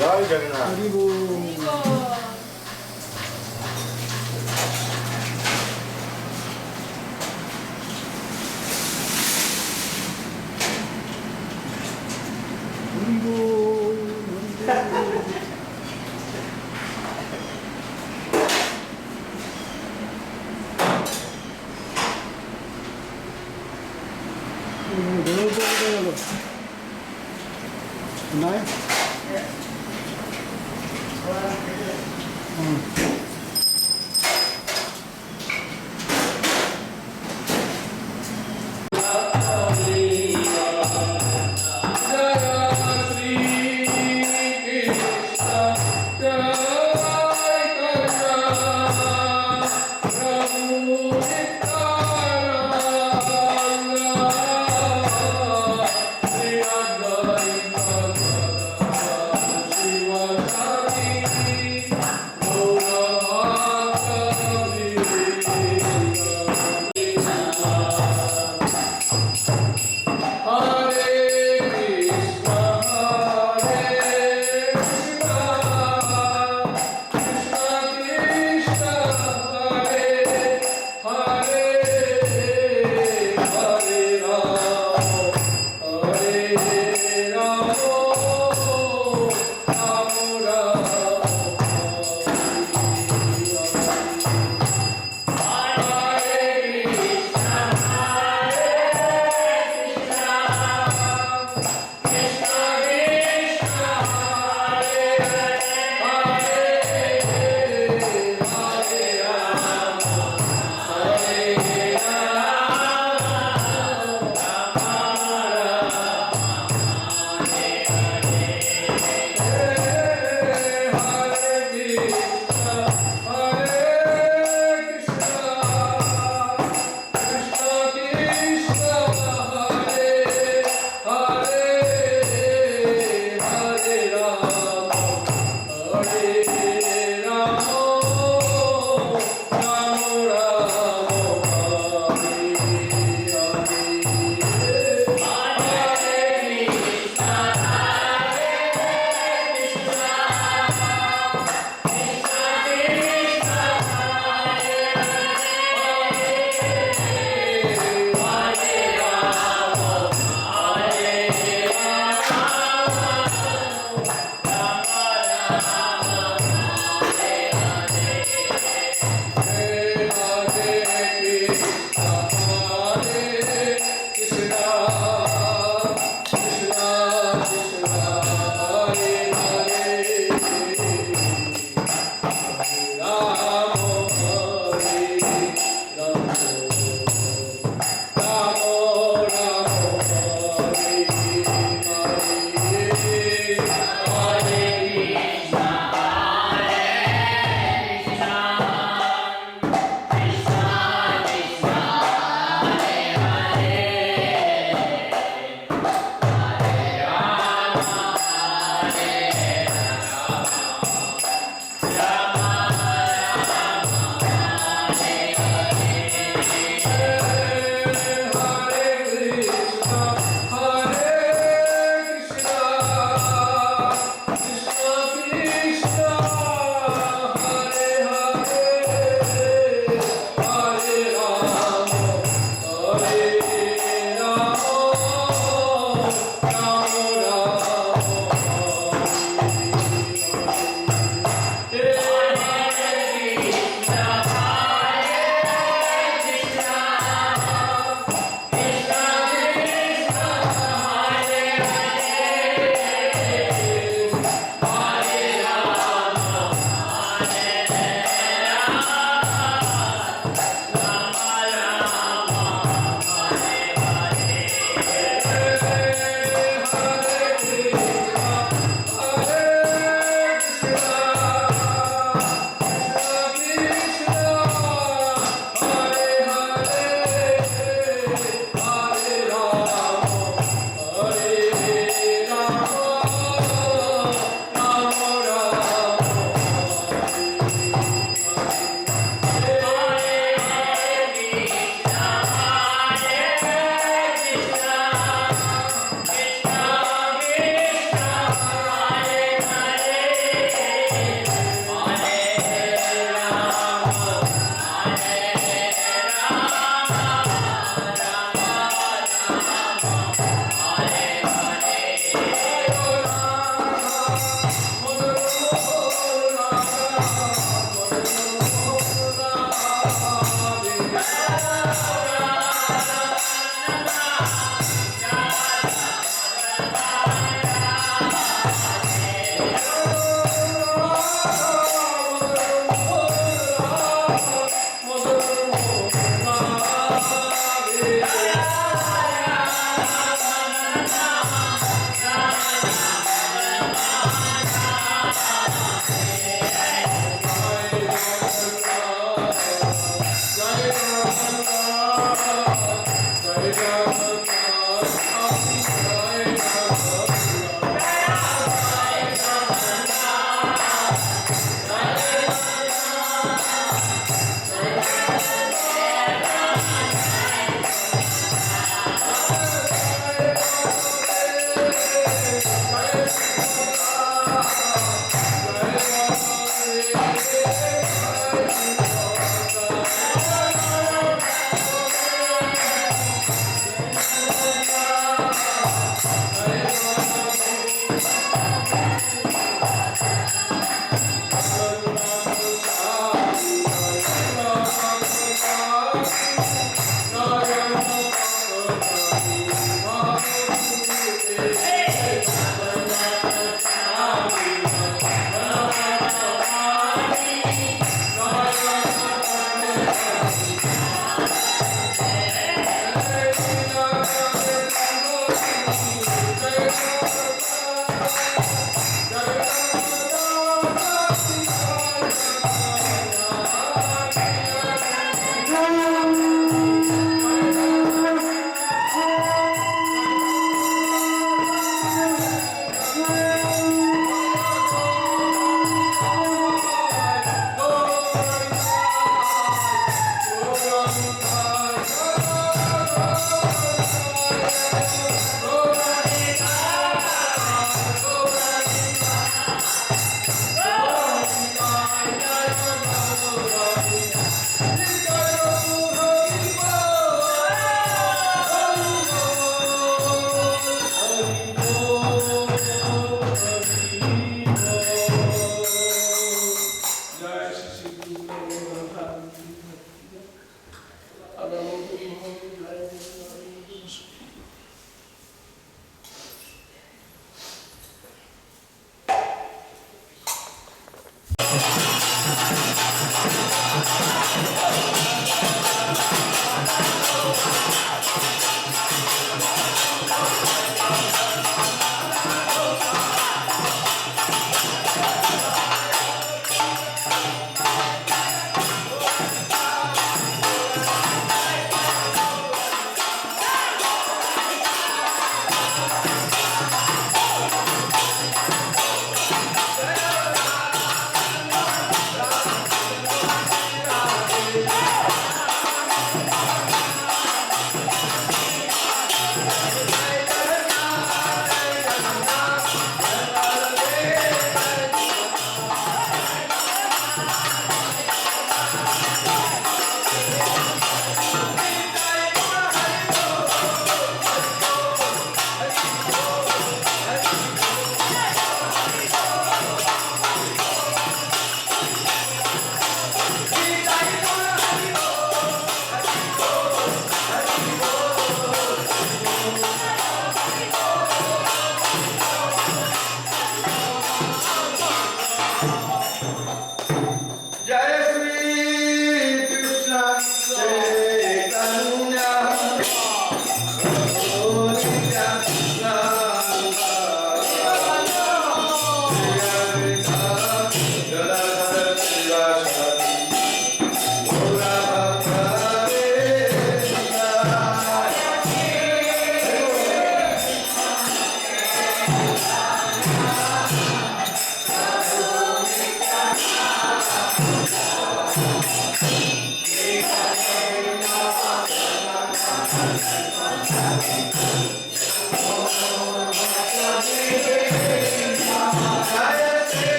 Jai Jagannath.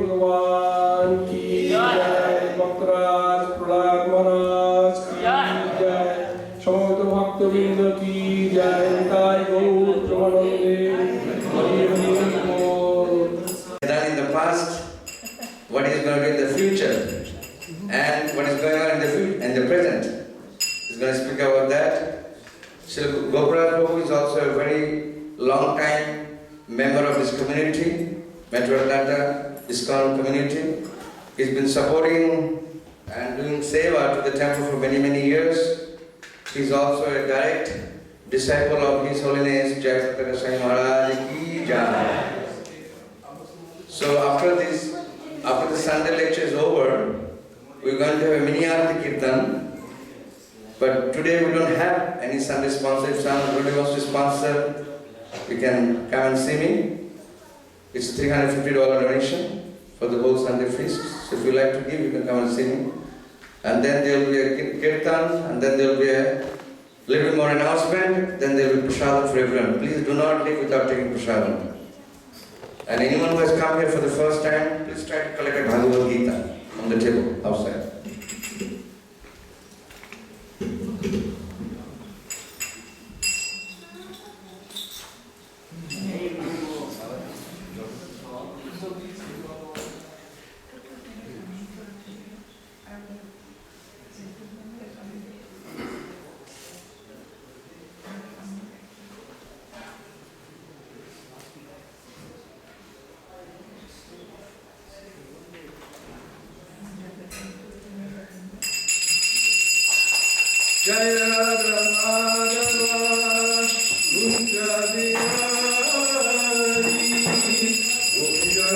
भगवान की जय, गोपराज प्रहलाद महाराज की जय, समस्त भक्तवृंद की जय, निताय गौर प्रेमानंदे हरि हरि बोल। Done in the past, what is going to be in the future, and what is going on in the present. He's going to speak about that. Srila Goparaj is also a very long time member of this community, Metro Atlanta Iskcon community. He's been supporting and doing seva to the temple for many, many years. He's also a direct disciple of His Holiness Jai Prakash Maharaj ki Jai. So after the Sunday lecture is over, we're going to have a mini Aarti Kirtan. But today we don't have any Sunday sponsor. If someone really wants to sponsor, you can come and see me. It's $350 donation for the whole Sunday feast. So if you like to give, you can come and see me. And then there will be a kirtan, and then there will be a little bit more announcement. Then there will be prasadam for everyone. Please do not leave without taking prasadam. And anyone who has come here for the first time, please try to collect a Bhagavad Gita on the table outside. Jai Radha Madhava Kunja Bihari Kunja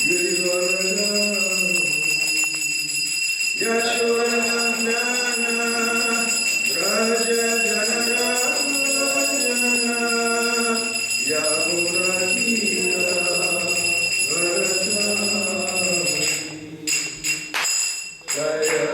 Girivardhana Yashodanandana Raja Janarajana Yamunatira Varata Jaya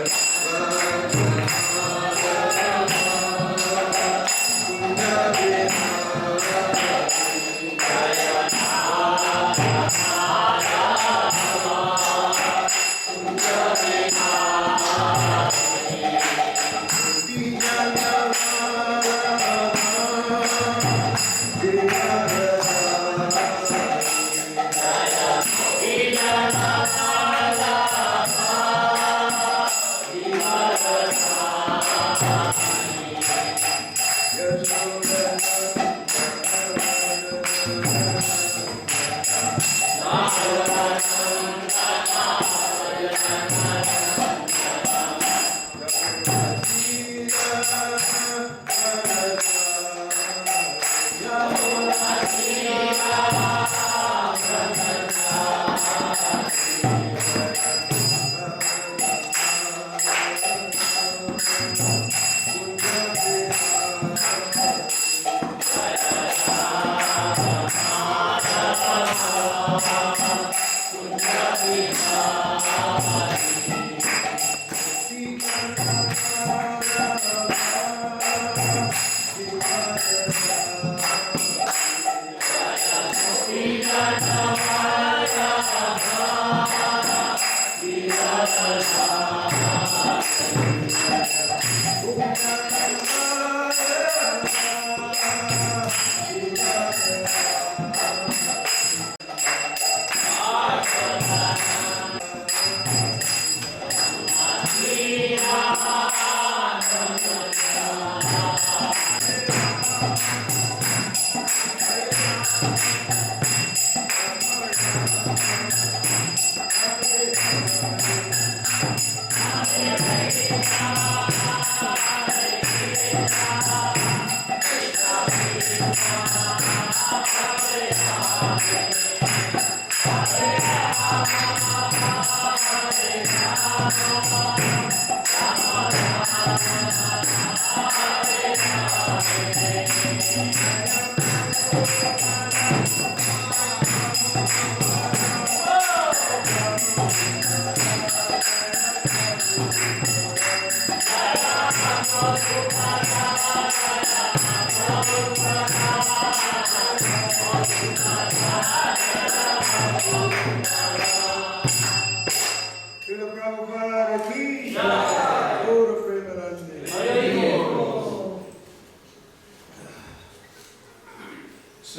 Prabhupada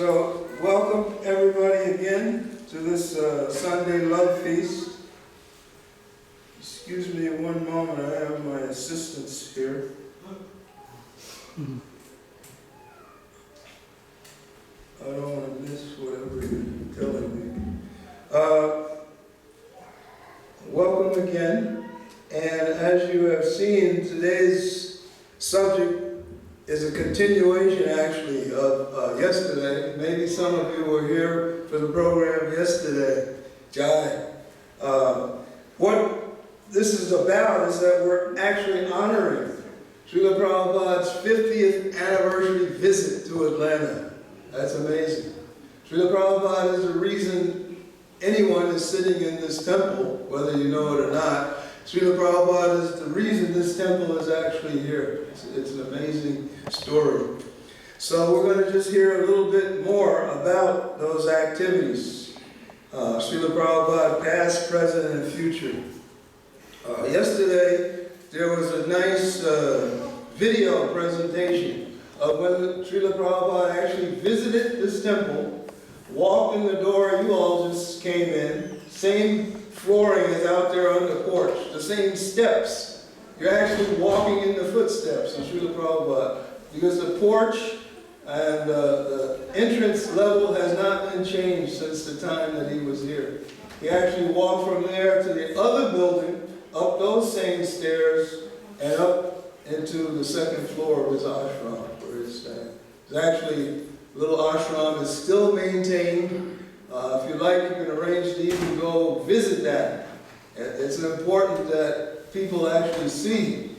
So, welcome everybody again to this Sunday Love Feast. Excuse me one moment, I have my assistants here. I don't want to miss whatever you're telling me. Welcome again, and as you have seen, today's subject is a continuation actually of yesterday. Maybe some of you were here for the program yesterday. Jai. What this is about is that we're actually honoring Srila Prabhupada's 50th anniversary visit to Atlanta. That's amazing. Srila Prabhupada is the reason anyone is sitting in this temple, whether you know it or not. Srila Prabhupada is the reason this temple is actually here. It's an amazing story. So we're going to just hear a little bit more about those activities. Srila Prabhupada, past, present, and future. Yesterday, there was a nice video presentation of when Srila Prabhupada actually visited this temple, walked in the door you all just came in, same flooring is out there on the porch, the same steps. You're actually walking in the footsteps of Srila Prabhupada because the porch and the entrance level has not been changed since the time that he was here. He actually walked from there to the other building, up those same stairs, and up into the second floor of his ashram where he's staying. It's actually, little ashram is still maintained. If you like, you can arrange to even go visit that. It's important that people actually see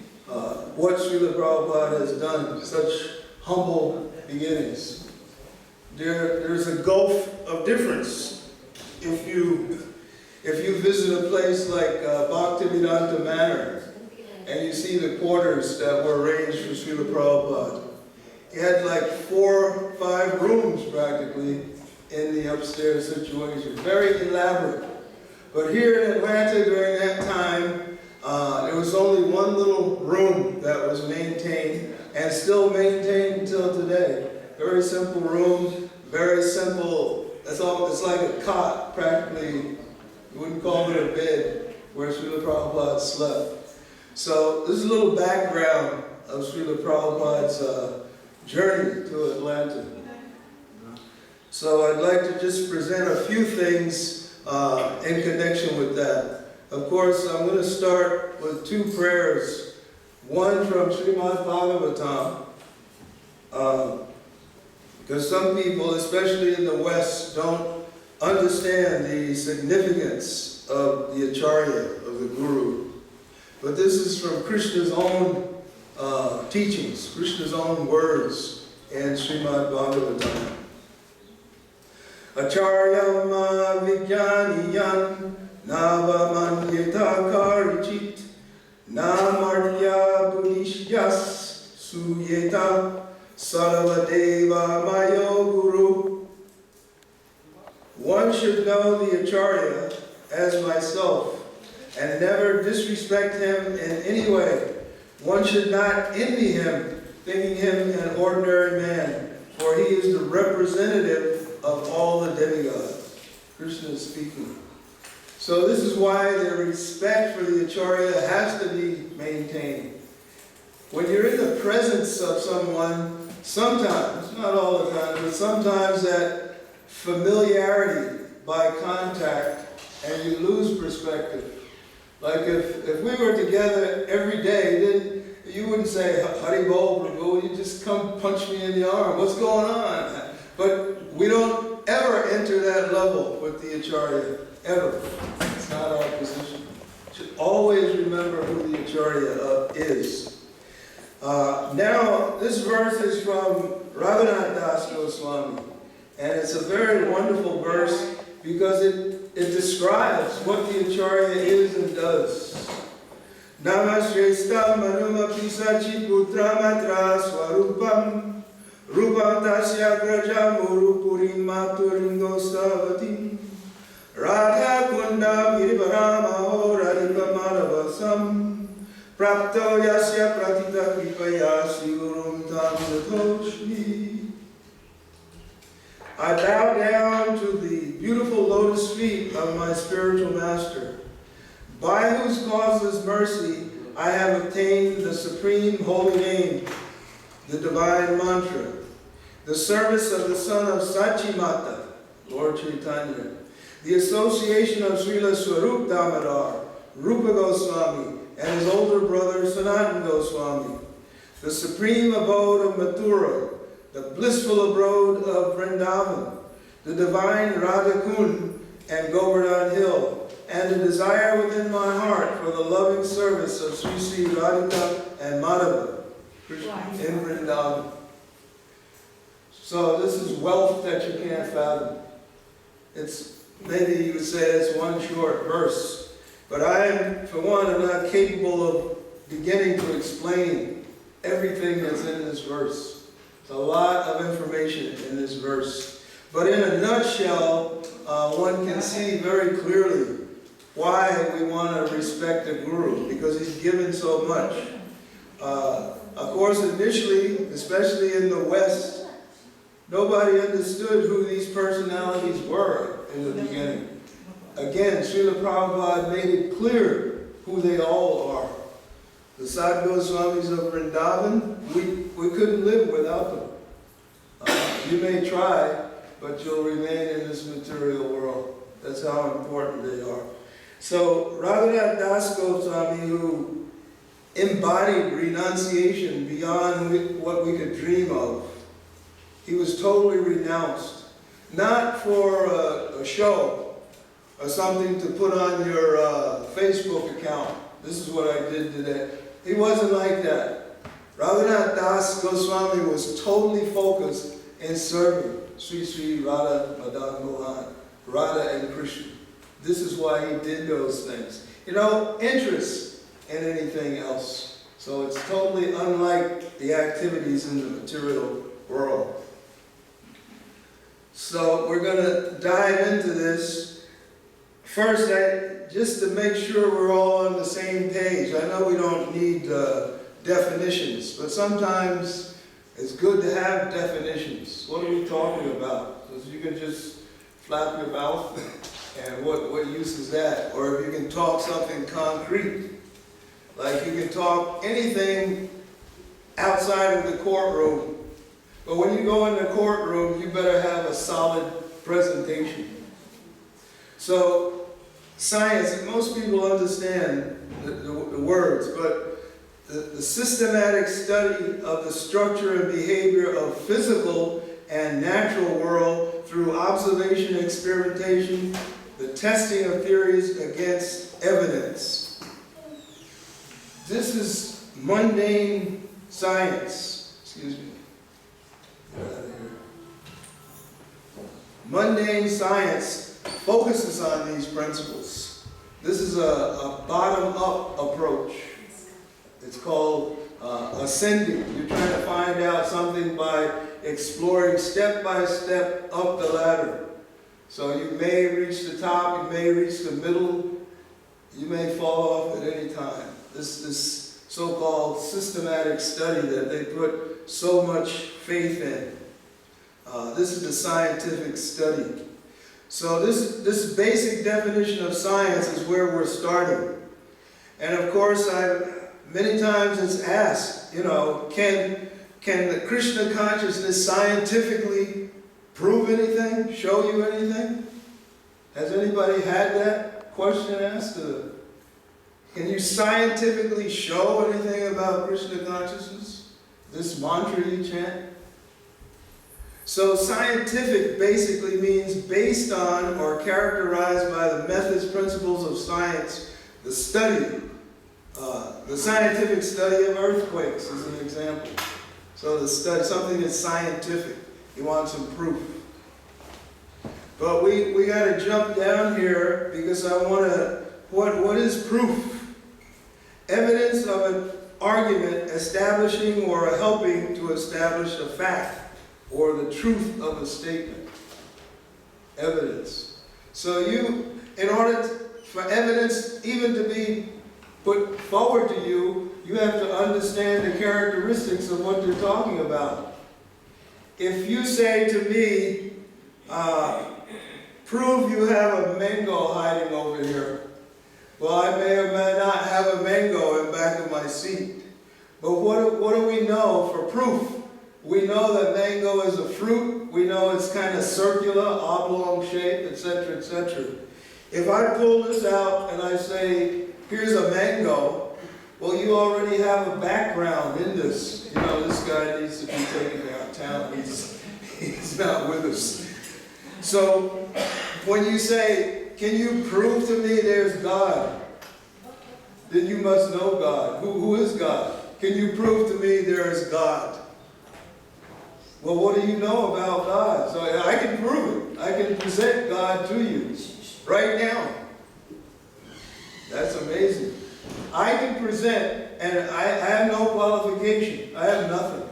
what Srila Prabhupada has done, such humble beginnings. There's a gulf of difference. If you visit a place like Bhaktivedanta Manor, and you see the quarters that were arranged for Srila Prabhupada, he had like 4 or 5 rooms practically in the upstairs situation. Very elaborate. But here in Atlanta during that time, there was only one little room that was maintained and still maintained until today. Very simple room, very simple. It's like a cot practically. You wouldn't call it a bed where Srila Prabhupada slept. So this is a little background of Srila Prabhupada's journey to Atlanta. So I'd like to just present a few things in connection with that. Of course, I'm going to start with 2 prayers. One from Srimad Bhagavatam, because some people, especially in the West, don't understand the significance of the Acharya, of the Guru. But this is from Krishna's own teachings, Krishna's own words in Srimad Bhagavatam. Acharyam vijnaniyam navamanyeta karichit namarya buddhishyas suyeta sarvadeva mayo guru. One should know the Acharya as myself and never disrespect him in any way. One should not envy him, thinking him an ordinary man, for he is the representative of all the demigods. Krishna is speaking. So this is why the respect for the Acharya has to be maintained. When you're in the presence of someone, sometimes, not all the time, but sometimes that familiarity by contact, and you lose perspective. Like if we were together every day, then you wouldn't say, Hari Bol, Prabhu, you just come punch me in the arm. What's going on? But we don't ever enter that level with the Acharya, ever. It's not our position. You should always remember who the Acharya is. Now, this verse is from Raghunath Das Goswami, and it's a very wonderful verse because it describes what the Acharya is and does. Namashresta manuma pisachi putra matra swarupam rupam tasya graja murupurim maturingo stavati radha kunda mirvaramaho radhipamanavasam prapto yasya pratita kripaya sigurum tam satoshmi I bow down to the beautiful lotus feet of my spiritual master, by whose causeless mercy I have obtained the supreme holy name, the divine mantra, the service of the son of Sachimata, Lord Chaitanya, the association of Srila Swarup Damodar, Rupa Goswami, and his older brother Sanatana Goswami, the supreme abode of Mathura, the blissful abode of Vrindavan, the divine Radhakund and Govardhan Hill, and the desire within my heart for the loving service of Sri Sri Radhika and Madhava in Vrindavan. So this is wealth that you can't fathom. It's, maybe you would say it's one short verse, but I, for one, am not capable of beginning to explain everything that's in this verse. There's a lot of information in this verse. But in a nutshell, one can see very clearly why we want to respect the Guru, because he's given so much. Of course, initially, especially in the West, nobody understood who these personalities were in the beginning. Again, Srila Prabhupada made it clear who they all are. The Sadhu Goswamis of Vrindavan, we couldn't live without them. You may try, but you'll remain in this material world. That's how important they are. So Raghunath Das Goswami, who embodied renunciation beyond what we could dream of, he was totally renounced. Not for a show or something to put on your Facebook account. This is what I did today. He wasn't like that. Raghunath Das Goswami was totally focused in serving Sri Sri Radha Madan Mohan, Radha and Krishna. This is why he did those things. You know, interest in anything else. So it's totally unlike the activities in the material world. So we're going to dive into this. First, just to make sure we're all on the same page. I know we don't need definitions, but sometimes it's good to have definitions. What are we talking about? Because you can just flap your mouth, and what use is that? Or if you can talk something concrete, like you can talk anything outside of the courtroom. But when you go in the courtroom, you better have a solid presentation. So science, most people understand the words, but the systematic study of the structure and behavior of physical and natural world through observation and experimentation, the testing of theories against evidence. This is mundane science. Excuse me. Mundane science focuses on these principles. This is a bottom-up approach. It's called ascending. You're trying to find out something by exploring step by step up the ladder. So you may reach the top, you may reach the middle, you may fall off at any time. This so-called systematic study that they put so much faith in. This is the scientific study. So this basic definition of science is where we're starting. And of course, many times it's asked, you know, can the Krishna consciousness scientifically prove anything, show you anything? Has anybody had that question asked? Can you scientifically show anything about Krishna consciousness? This mantra you chant? So scientific basically means based on or characterized by the methods, principles of science, the study. The scientific study of earthquakes is an example. So the study, something that's scientific. You want some proof. But we got to jump down here because I want to, what is proof? Evidence of an argument establishing or helping to establish a fact or the truth of a statement. Evidence. So you, in order for evidence even to be put forward to you, you have to understand the characteristics of what you're talking about. If you say to me, Prove you have a mango hiding over here. Well, I may or may not have a mango in the back of my seat. But what do we know for proof? We know that mango is a fruit. We know it's kind of circular, oblong shape, etc., etc. If I pull this out and I say, here's a mango, well, you already have a background in this. You know, this guy needs to be taken downtown. He's not with us. So when you say, can you prove to me there's God? Then you must know God. Who is God? Can you prove to me there is God? Well, what do you know about God? So I can prove it. I can present God to you right now. That's amazing. I can present, and I have no qualification. I have nothing.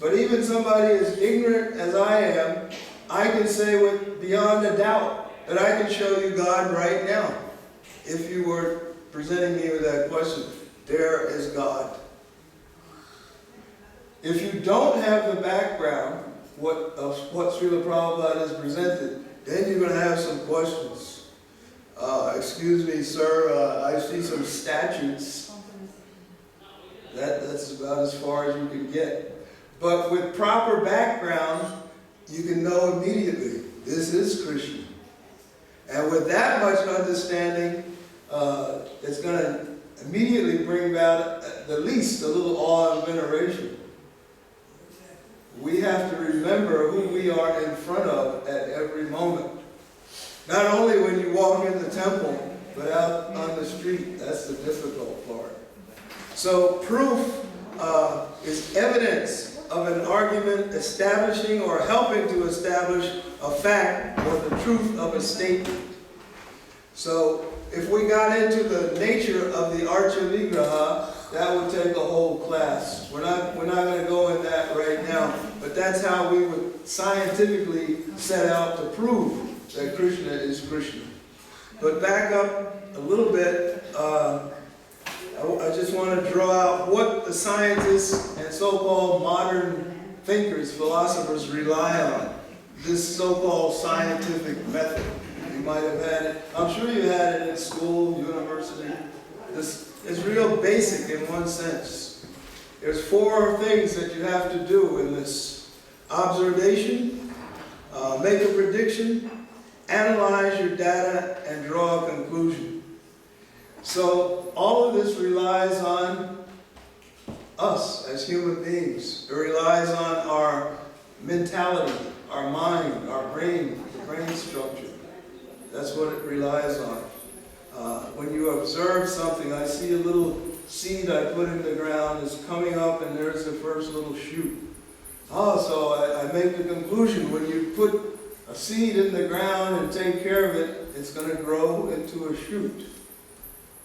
But even somebody as ignorant as I am, I can say with beyond a doubt that I can show you God right now. If you were presenting me with that question, there is God. If you don't have the background of what Srila Prabhupada has presented, then you're going to have some questions. Excuse me, sir, I see some statutes. That's about as far as you can get. But with proper background, you can know immediately, this is Krishna. And with that much understanding, it's going to immediately bring about at least a little awe and veneration. We have to remember who we are in front of at every moment. Not only when you walk in the temple, but out on the street. That's the difficult part. So proof is evidence of an argument establishing or helping to establish a fact or the truth of a statement. So if we got into the nature of the Archa Vigraha, that would take a whole class. We're not going to go in that right now, but that's how we would scientifically set out to prove that Krishna is Krishna. But back up a little bit, I just want to draw out what the scientists and so-called modern thinkers, philosophers rely on. This so-called scientific method. You might have had it. I'm sure you had it in school, university. This is real basic in one sense. There's 4 things that you have to do in this: observation, make a prediction, analyze your data, and draw a conclusion. So all of this relies on us as human beings. It relies on our mentality, our mind, our brain, the brain structure. That's what it relies on. When you observe something, I see a little seed I put in the ground is coming up and there's the first little shoot. So I make the conclusion, when you put a seed in the ground and take care of it, it's going to grow into a shoot.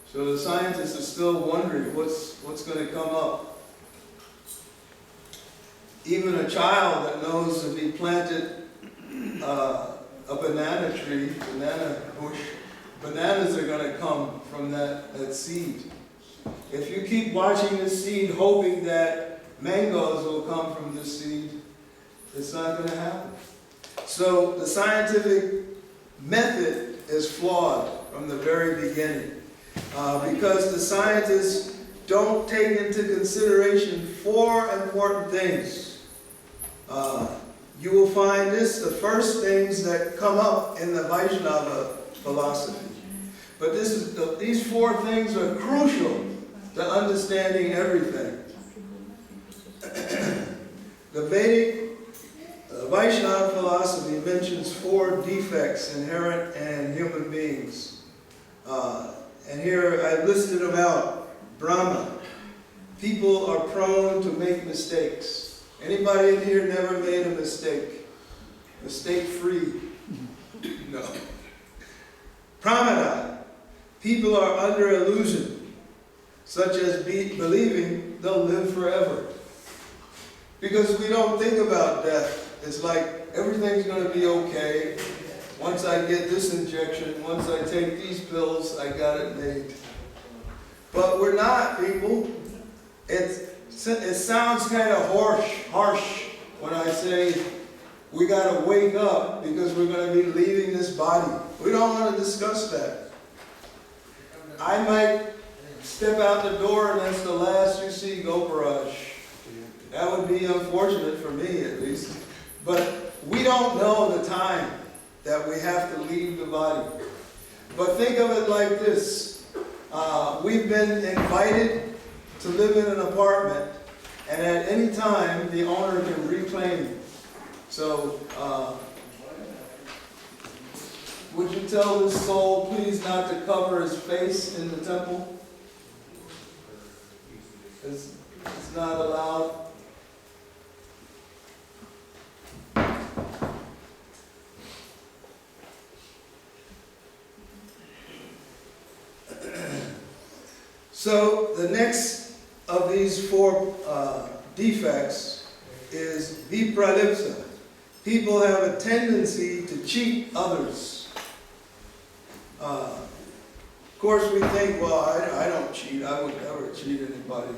So the scientists are still wondering what's going to come up. Even a child that knows if he planted a banana tree, banana bush, bananas are going to come from that seed. If you keep watching this seed hoping that mangoes will come from this seed, it's not going to happen. So the scientific method is flawed from the very beginning because the scientists don't take into consideration 4 important things. You will find this the first things that come up in the Vaishnava philosophy. But these 4 things are crucial to understanding everything. The Vedic Vaishnava philosophy mentions 4 defects inherent in human beings. And here I listed them out. Brahma. People are prone to make mistakes. Anybody in here never made a mistake? Mistake-free? No. Pramada. People are under illusion, such as believing they'll live forever. Because we don't think about death. It's like everything's going to be okay. Once I get this injection, once I take these pills, I got it made. But we're not, people. It sounds kind of harsh when I say we got to wake up because we're going to be leaving this body. We don't want to discuss that. I might step out the door and that's the last you see Goparaj. That would be unfortunate for me at least. But we don't know the time that we have to leave the body. But think of it like this. We've been invited to live in an apartment, and at any time the owner can reclaim it. So, would you tell this soul please not to cover his face in the temple? It's not allowed. So the next of these four defects is vipralipsa. People have a tendency to cheat others. Of course we think, well, I don't cheat, I would never cheat anybody.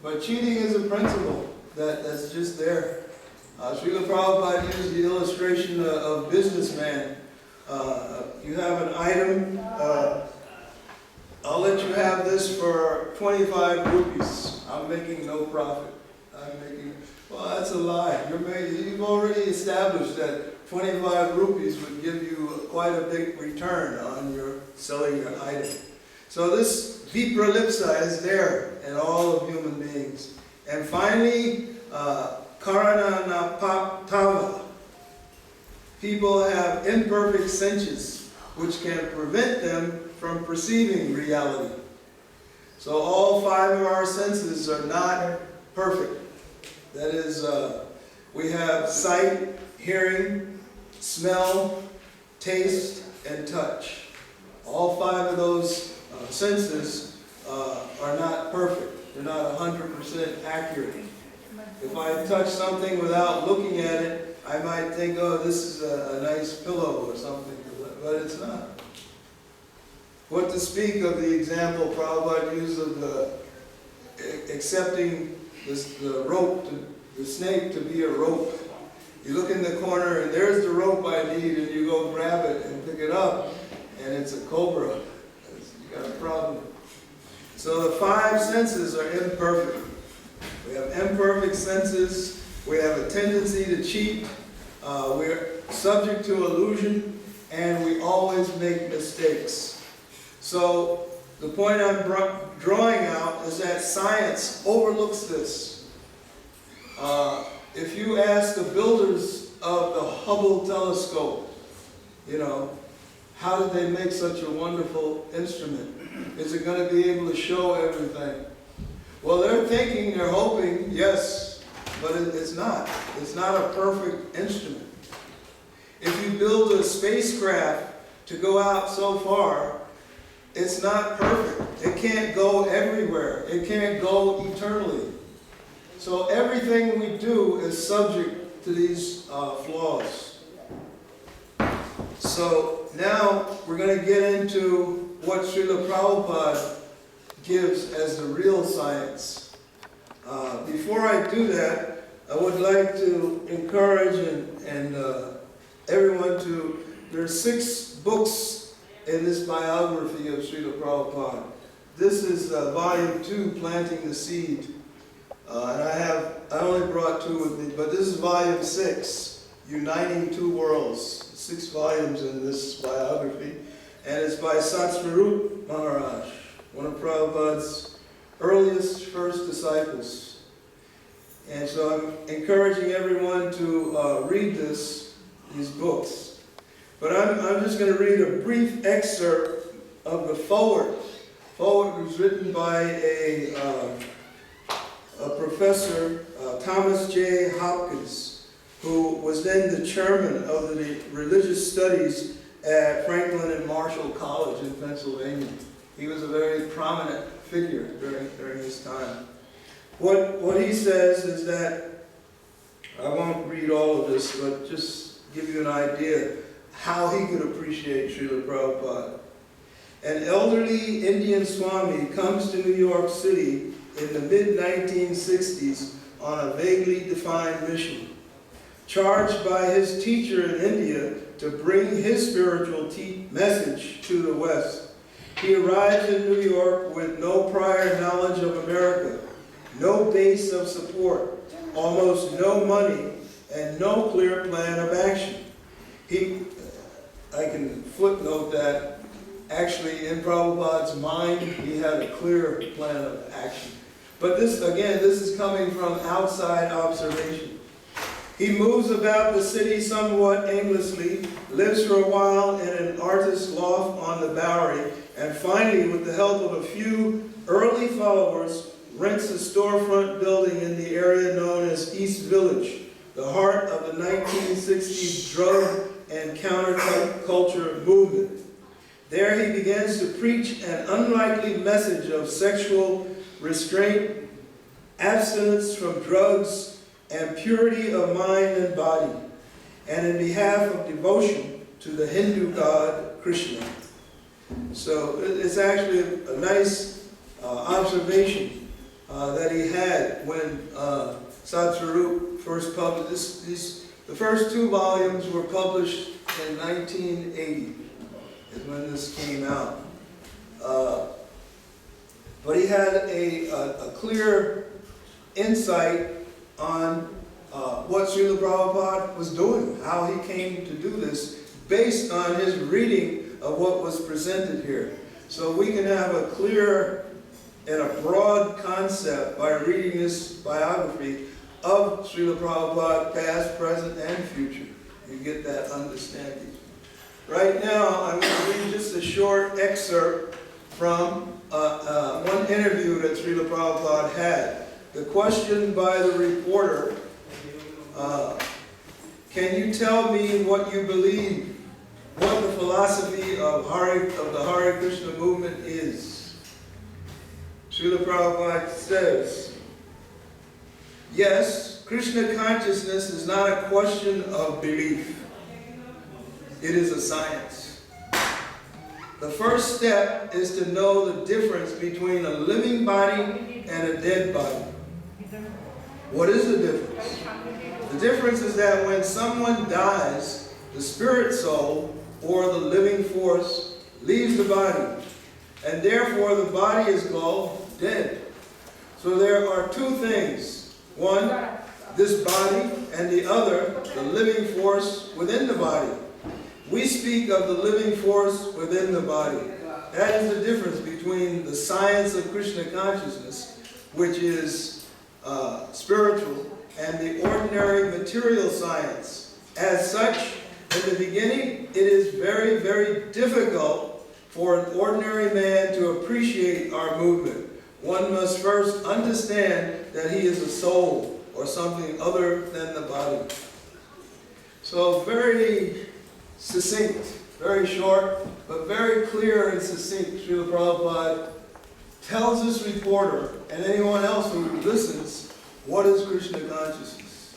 But cheating is a principle that's just there. Srila Prabhupada used the illustration of businessman. You have an item, I'll let you have this for 25 rupees. I'm making no profit. Well, that's a lie. You've already established that 25 rupees would give you quite a big return on your selling your item. So this vipralipsa is there in all of human beings. And finally, karananapatava. People have imperfect senses which can prevent them from perceiving reality. So all five of our senses are not perfect. That is, we have sight, hearing, smell, taste, and touch. All five of those senses are not perfect. They're not 100% accurate. If I touch something without looking at it, I might think, oh, this is a nice pillow or something, but it's not. What to speak of the example Prabhupada used of accepting the rope, the snake to be a rope. You look in the corner and there's the rope I need, and you go grab it and pick it up, and it's a cobra. You got a problem. So the five senses are imperfect. We have imperfect senses. We have a tendency to cheat. We're subject to illusion, and we always make mistakes. So the point I'm drawing out is that science overlooks this. If you ask the builders of the Hubble telescope, how did they make such a wonderful instrument? Is it going to be able to show everything? Well, they're hoping, yes, but it's not. It's not a perfect instrument. If you build a spacecraft to go out so far, it's not perfect. It can't go everywhere. It can't go eternally. So everything we do is subject to these flaws. So now we're going to get into what Srila Prabhupada gives as the real science. Before I do that, I would like to encourage and everyone to, there's 6 books in this biography of Srila Prabhupada. This is volume 2, Planting the Seed. And I only brought 2 with me, but this is volume 6, Uniting Two Worlds. 6 volumes in this biography. And it's by Satsvarup Maharaj, one of Prabhupada's first disciples. And so I'm encouraging everyone to read these books. But I'm just going to read a brief excerpt of the foreword. Foreword was written by a professor, Thomas J. Hopkins, who was then the chairman of the religious studies at Franklin and Marshall College in Pennsylvania. He was a very prominent figure during his time. What he says is that, I won't read all of this, but just give you an idea how he could appreciate Srila Prabhupada. An elderly Indian Swami comes to New York City in the mid-1960s on a vaguely defined mission. charged by his teacher in India to bring his spiritual message to the West. He arrived in New York with no prior knowledge of America, no base of support, almost no money, and no clear plan of action. I can footnote that actually in Prabhupada's mind, he had a clear plan of action. But this, again, this is coming from outside observation. He moves about the city somewhat aimlessly, lives for a while in an artist's loft on the Bowery, and finally, with the help of a few early followers, rents a storefront building in the area known as East Village, the heart of the 1960s drug and counterculture movement. There he begins to preach an unlikely message of sexual restraint, abstinence from drugs, and purity of mind and body, and in behalf of devotion to the Hindu god Krishna. So it's actually a nice observation that he had when Satsvarup first published. The first 2 volumes were published in 1980, is when this came out. But he had a clear insight on what Srila Prabhupada was doing, how he came to do this, based on his reading of what was presented here. So we can have a clear and a broad concept by reading this biography of Srila Prabhupada, past, present, and future. You get that understanding. Right now, I'm going to read just a short excerpt from one interview that Srila Prabhupada had. The question by the reporter, can you tell me what you believe, what the philosophy of the Hare Krishna movement is? Srila Prabhupada says, yes, Krishna consciousness is not a question of belief. It is a science. The first step is to know the difference between a living body and a dead body. What is the difference? The difference is that when someone dies, the spirit soul, or the living force, leaves the body, and therefore the body is called dead. So there are 2 things. One, this body, and the other, the living force within the body. We speak of the living force within the body. That is the difference between the science of Krishna consciousness, which is spiritual, and the ordinary material science. As such, in the beginning, it is very, very difficult for an ordinary man to appreciate our movement. One must first understand that he is a soul, or something other than the body. So very succinct, very short, but very clear and succinct. Srila Prabhupada tells this reporter, and anyone else who listens, what is Krishna consciousness?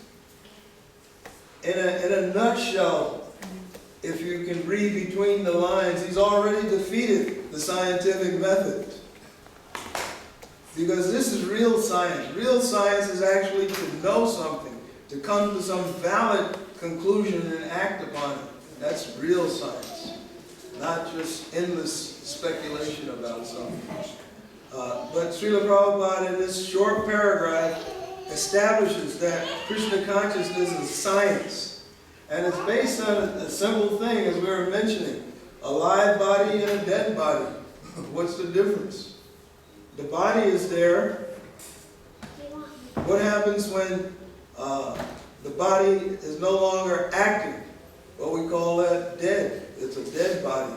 In a nutshell, if you can read between the lines, he's already defeated the scientific method. Because this is real science. Real science is actually to know something, to come to some valid conclusion and act upon it. That's real science, not just endless speculation about something. But Srila Prabhupada, in this short paragraph, establishes that Krishna consciousness is science. And it's based on a simple thing, as we were mentioning, a live body and a dead body. What's the difference? The body is there. What happens when the body is no longer active? Well, we call that dead. It's a dead body.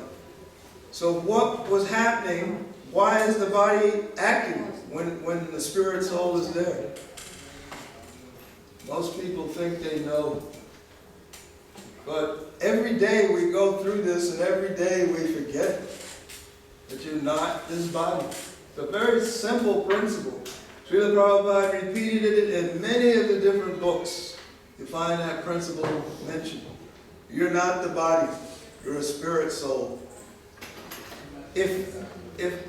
So what was happening? Why is the body active when the spirit soul is there? Most people think they know. But every day we go through this, and every day we forget that you're not this body. It's a very simple principle. Srila Prabhupada repeated it in many of the different books. You find that principle mentioned. You're not the body. You're a spirit soul. If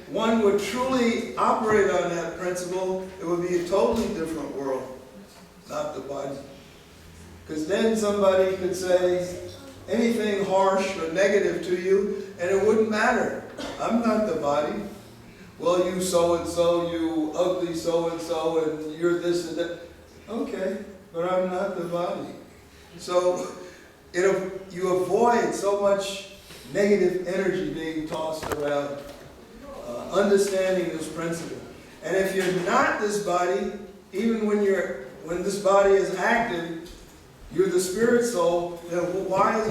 one would truly operate on that principle, it would be a totally different world, not the body. Because then somebody could say anything harsh or negative to you, and it wouldn't matter. I'm not the body. Well, you so-and-so, you ugly so-and-so, and you're this and that. Okay, but I'm not the body. So you avoid so much negative energy being tossed around, understanding this principle. And if you're not this body, even when this body is active, you're the spirit soul, then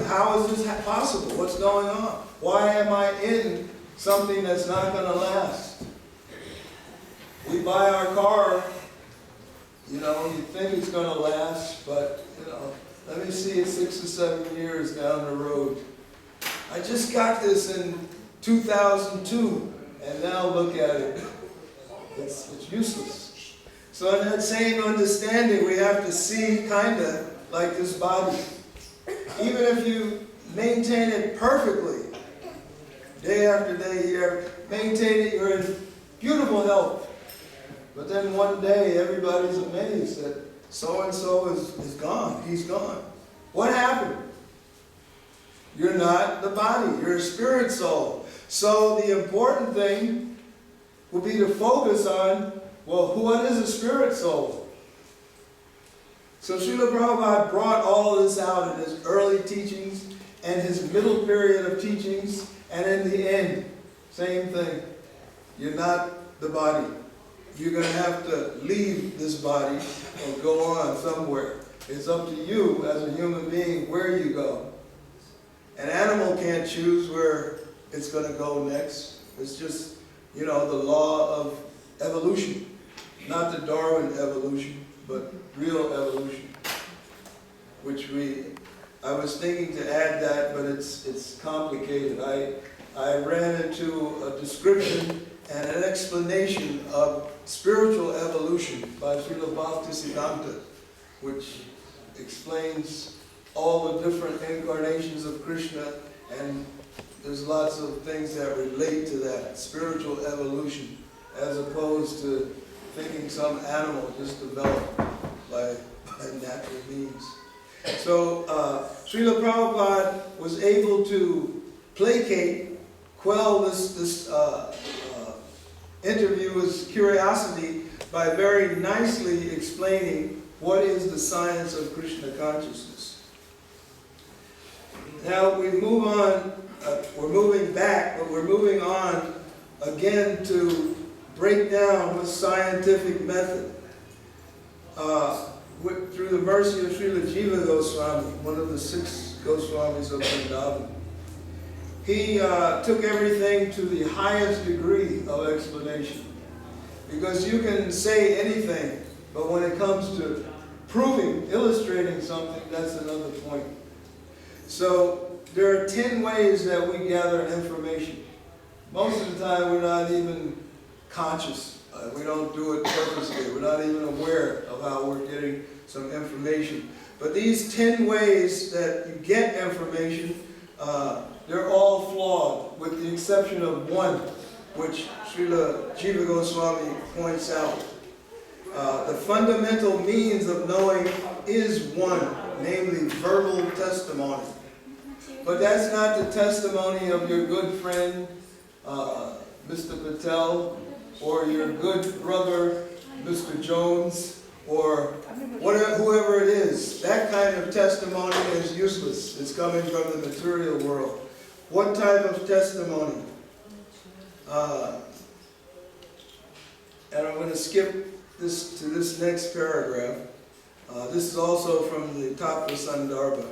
how is this possible? What's going on? Why am I in something that's not going to last? We buy our car, you think it's going to last, but, let me see it 6 or 7 years down the road. I just got this in 2002, and now look at it. It's useless. So in that same understanding, we have to see kind of like this body. Even if you maintain it perfectly, day after day, year, maintain it, you're in beautiful health. But then one day, everybody's amazed that so-and-so is gone. He's gone. What happened? You're not the body. You're a spirit soul. So the important thing will be to focus on, well, what is a spirit soul? So Srila Prabhupada brought all of this out in his early teachings and his middle period of teachings, and in the end, same thing. You're not the body. You're going to have to leave this body and go on somewhere. It's up to you as a human being where you go. An animal can't choose where it's going to go next. It's just, the law of evolution. Not the Darwin evolution, but real evolution. I was thinking to add that, but it's complicated. I ran into a description and an explanation of spiritual evolution by Srila Bhaktisiddhanta, which explains all the different incarnations of Krishna, and there's lots of things that relate to that, spiritual evolution, as opposed to thinking some animal just developed by natural means. So Srila Prabhupada was able to quell this interviewer's curiosity by very nicely explaining what is the science of Krishna consciousness. Now we move on, we're moving back, but we're moving on again to break down with scientific method. Through the mercy of Srila Jiva Goswami, one of the 6 Goswamis of Vrindavan. He took everything to the highest degree of explanation. Because you can say anything, but when it comes to proving, illustrating something, that's another point. So there are 10 ways that we gather information. Most of the time we're not even conscious. We don't do it purposely. We're not even aware of how we're getting some information. But these 10 ways that you get information, they're all flawed, with the exception of one, which Srila Jiva Goswami points out. The fundamental means of knowing is one, namely verbal testimony. But that's not the testimony of your good friend, Mr. Patel, or your good brother, Mr. Jones, or whoever it is. That kind of testimony is useless. It's coming from the material world. What type of testimony? And I'm going to skip this to this next paragraph. This is also from the Tattva Sandarbha.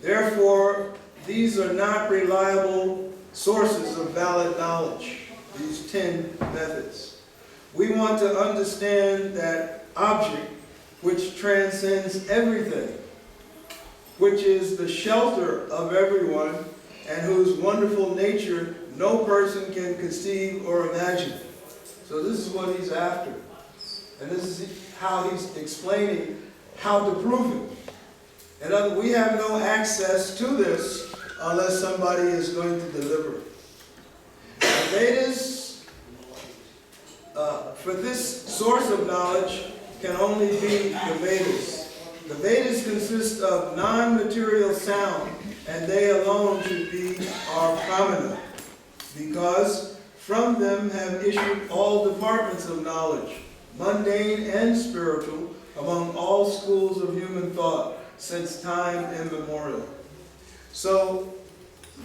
Therefore, these are not reliable sources of valid knowledge, these 10 methods. We want to understand that object which transcends everything, which is the shelter of everyone, and whose wonderful nature no person can conceive or imagine. So this is what he's after. And this is how he's explaining how to prove it. And we have no access to this unless somebody is going to deliver it. The Vedas, for this source of knowledge, can only be the Vedas. The Vedas consist of non-material sound, and they alone should be our pramana, because from them have issued all departments of knowledge, mundane and spiritual, among all schools of human thought, since time immemorial. So,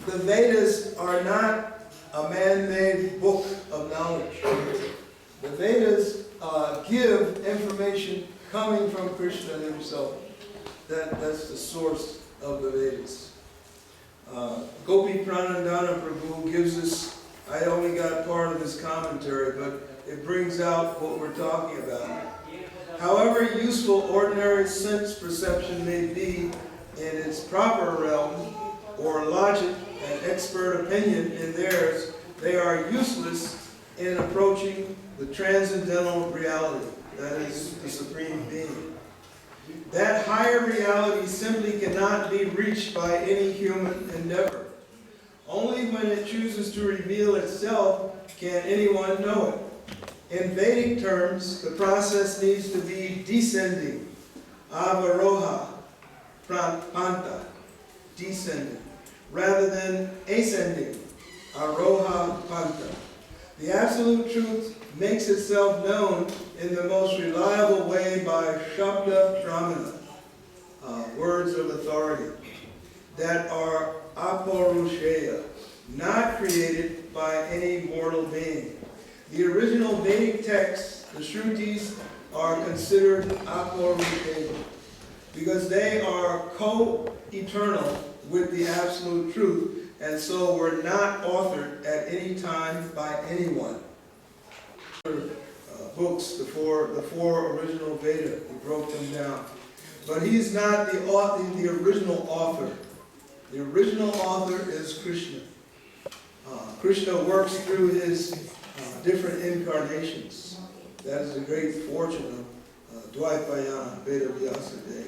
the Vedas are not a man-made book of knowledge. The Vedas give information coming from Krishna himself. That's the source of the Vedas. Gopi Pranandana Prabhu gives us, I only got part of his commentary, but it brings out what we're talking about. However useful ordinary sense perception may be in its proper realm, or logic and expert opinion in theirs, they are useless in approaching the transcendental reality, that is, the Supreme Being. That higher reality simply cannot be reached by any human endeavor. Only when it chooses to reveal itself can anyone know it. In Vedic terms, the process needs to be descending, avaroha, panta, descending, rather than ascending, aroha panta. The absolute truth makes itself known in the most reliable way by shabda pramana, words of authority, that are aparusheya, not created by any mortal being. The original Vedic texts, the Shrutis, are considered aparusheya because they are co-eternal with the absolute truth, and so were not authored at any time by anyone. Books, the four original Veda, he broke them down. But he's not the original author. The original author is Krishna. Krishna works through his different incarnations. That is the great fortune of Dvaipayana, Veda Vyasa Day.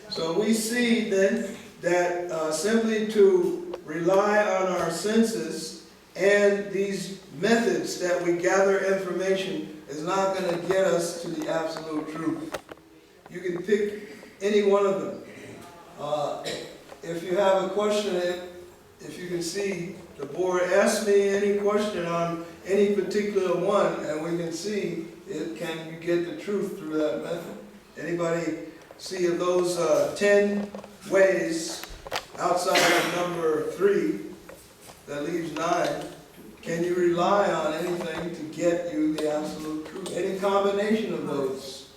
So we see then that simply to rely on our senses and these methods that we gather information is not going to get us to the absolute truth. You can pick any one of them. If you have a question, if you can see the board, ask me any question on any particular one, and we can see can you get the truth through that method. Anybody see of those 10 ways outside of number 3, that leaves 9, can you rely on anything to get you the absolute truth? Any combination of those?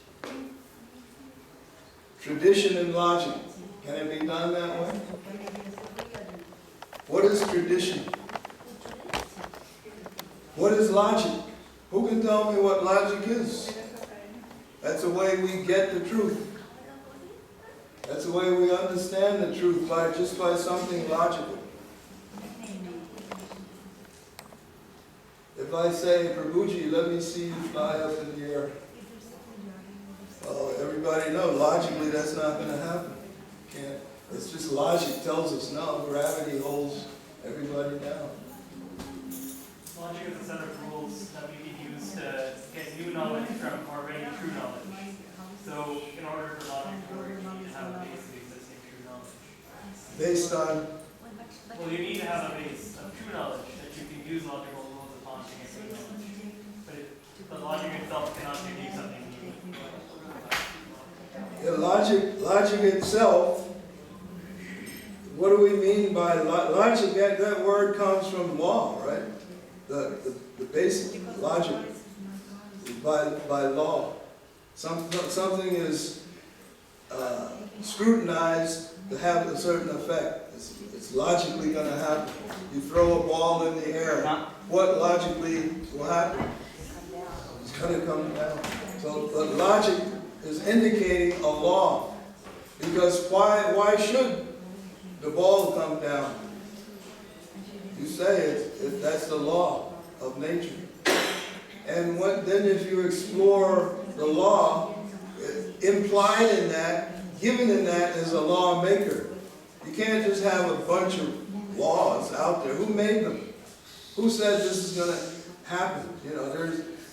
Tradition and logic. Can it be done that way? What is tradition? What is logic? Who can tell me what logic is? That's the way we get the truth. That's the way we understand the truth, just by something logical. If I say, Prabhuji, let me see you fly up in the air. Well, everybody knows, logically that's not going to happen. Can't. It's just logic tells us, no, gravity holds everybody down. Logic is a set of rules that we can use to get new knowledge from already true knowledge. So, in order for logic to work, you need to have a base of existing true knowledge. Based on? Well, you need to have a base of true knowledge that you can use logical rules upon to get new knowledge. But the logic itself cannot give you something new. The logic itself, what do we mean by logic? That word comes from law, right? The basic logic by law. Something is scrutinized to have a certain effect. It's logically going to happen. You throw a ball in the air, what logically will happen? It's going to come down. So the logic is indicating a law. Because why should the ball come down? You say that's the law of nature. And then if you explore the law, implied in that, given in that is a lawmaker. You can't just have a bunch of laws out there. Who made them? Who said this is going to happen? You know,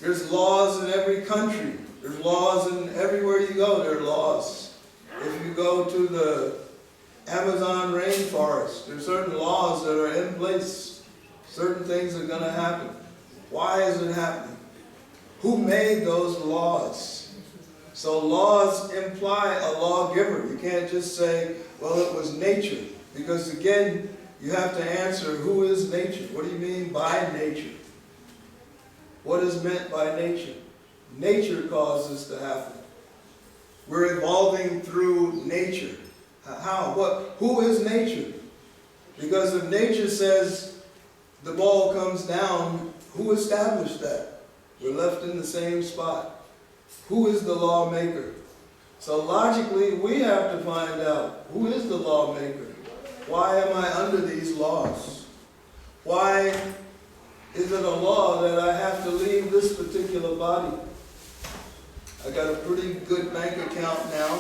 there's laws in every country. There's laws in everywhere you go. There are laws. If you go to the Amazon rainforest, there are certain laws that are in place. Certain things are going to happen. Why is it happening? Who made those laws? So laws imply a lawgiver. You can't just say, well, it was nature. Because again, you have to answer, who is nature? What do you mean by nature? What is meant by nature? Nature causes this to happen. We're evolving through nature. How? What? Who is nature? Because if nature says the ball comes down, who established that? We're left in the same spot. Who is the lawmaker? So logically, we have to find out, who is the lawmaker? Why am I under these laws? Why is it a law that I have to leave this particular body? I got a pretty good bank account now.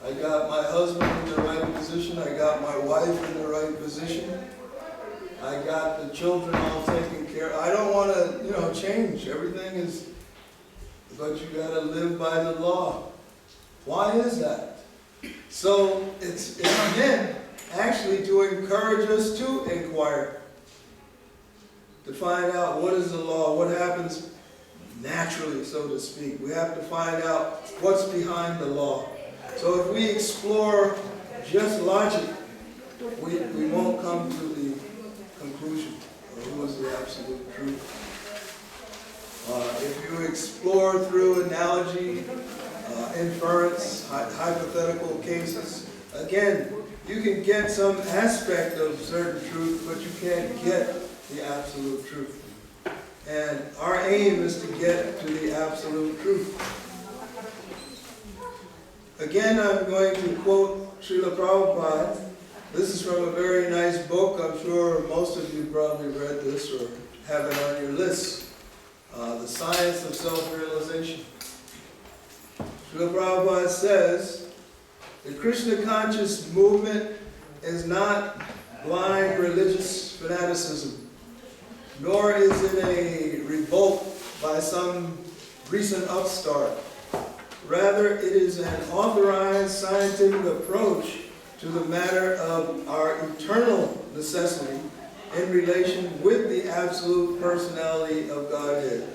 I got my husband in the right position. I got my wife in the right position. I got the children all taken care of. I don't want to, change. Everything is, but you got to live by the law. Why is that? So it's meant actually to encourage us to inquire, to find out what is the law, what happens naturally, so to speak. We have to find out what's behind the law. So if we explore just logic, we won't come to the conclusion of who is the absolute truth. If you explore through analogy, inference, hypothetical cases, again, you can get some aspect of certain truth, but you can't get the absolute truth. And our aim is to get to the absolute truth. Again, I'm going to quote Srila Prabhupada. This is from a very nice book. I'm sure most of you probably read this or have it on your list. The Science of Self-Realization. Srila Prabhupada says, the Krishna conscious movement is not blind religious fanaticism, nor is it a revolt by some recent upstart. Rather, it is an authorized scientific approach to the matter of our eternal necessity in relation with the absolute personality of Godhead,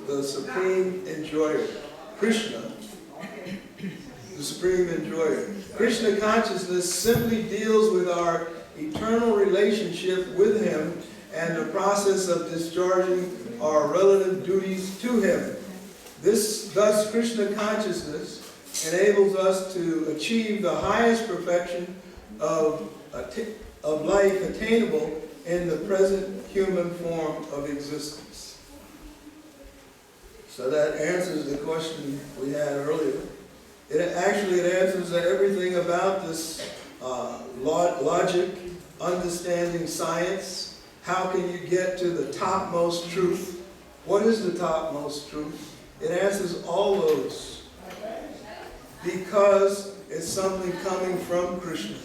the supreme enjoyer, Krishna, the supreme enjoyer. Krishna consciousness simply deals with our eternal relationship with Him and the process of discharging our relative duties to Him. Thus, Krishna consciousness enables us to achieve the highest perfection of life attainable in the present human form of existence. So that answers the question we had earlier. It answers everything about this logic, understanding science. How can you get to the topmost truth? What is the topmost truth? It answers all those. Because it's something coming from Krishna.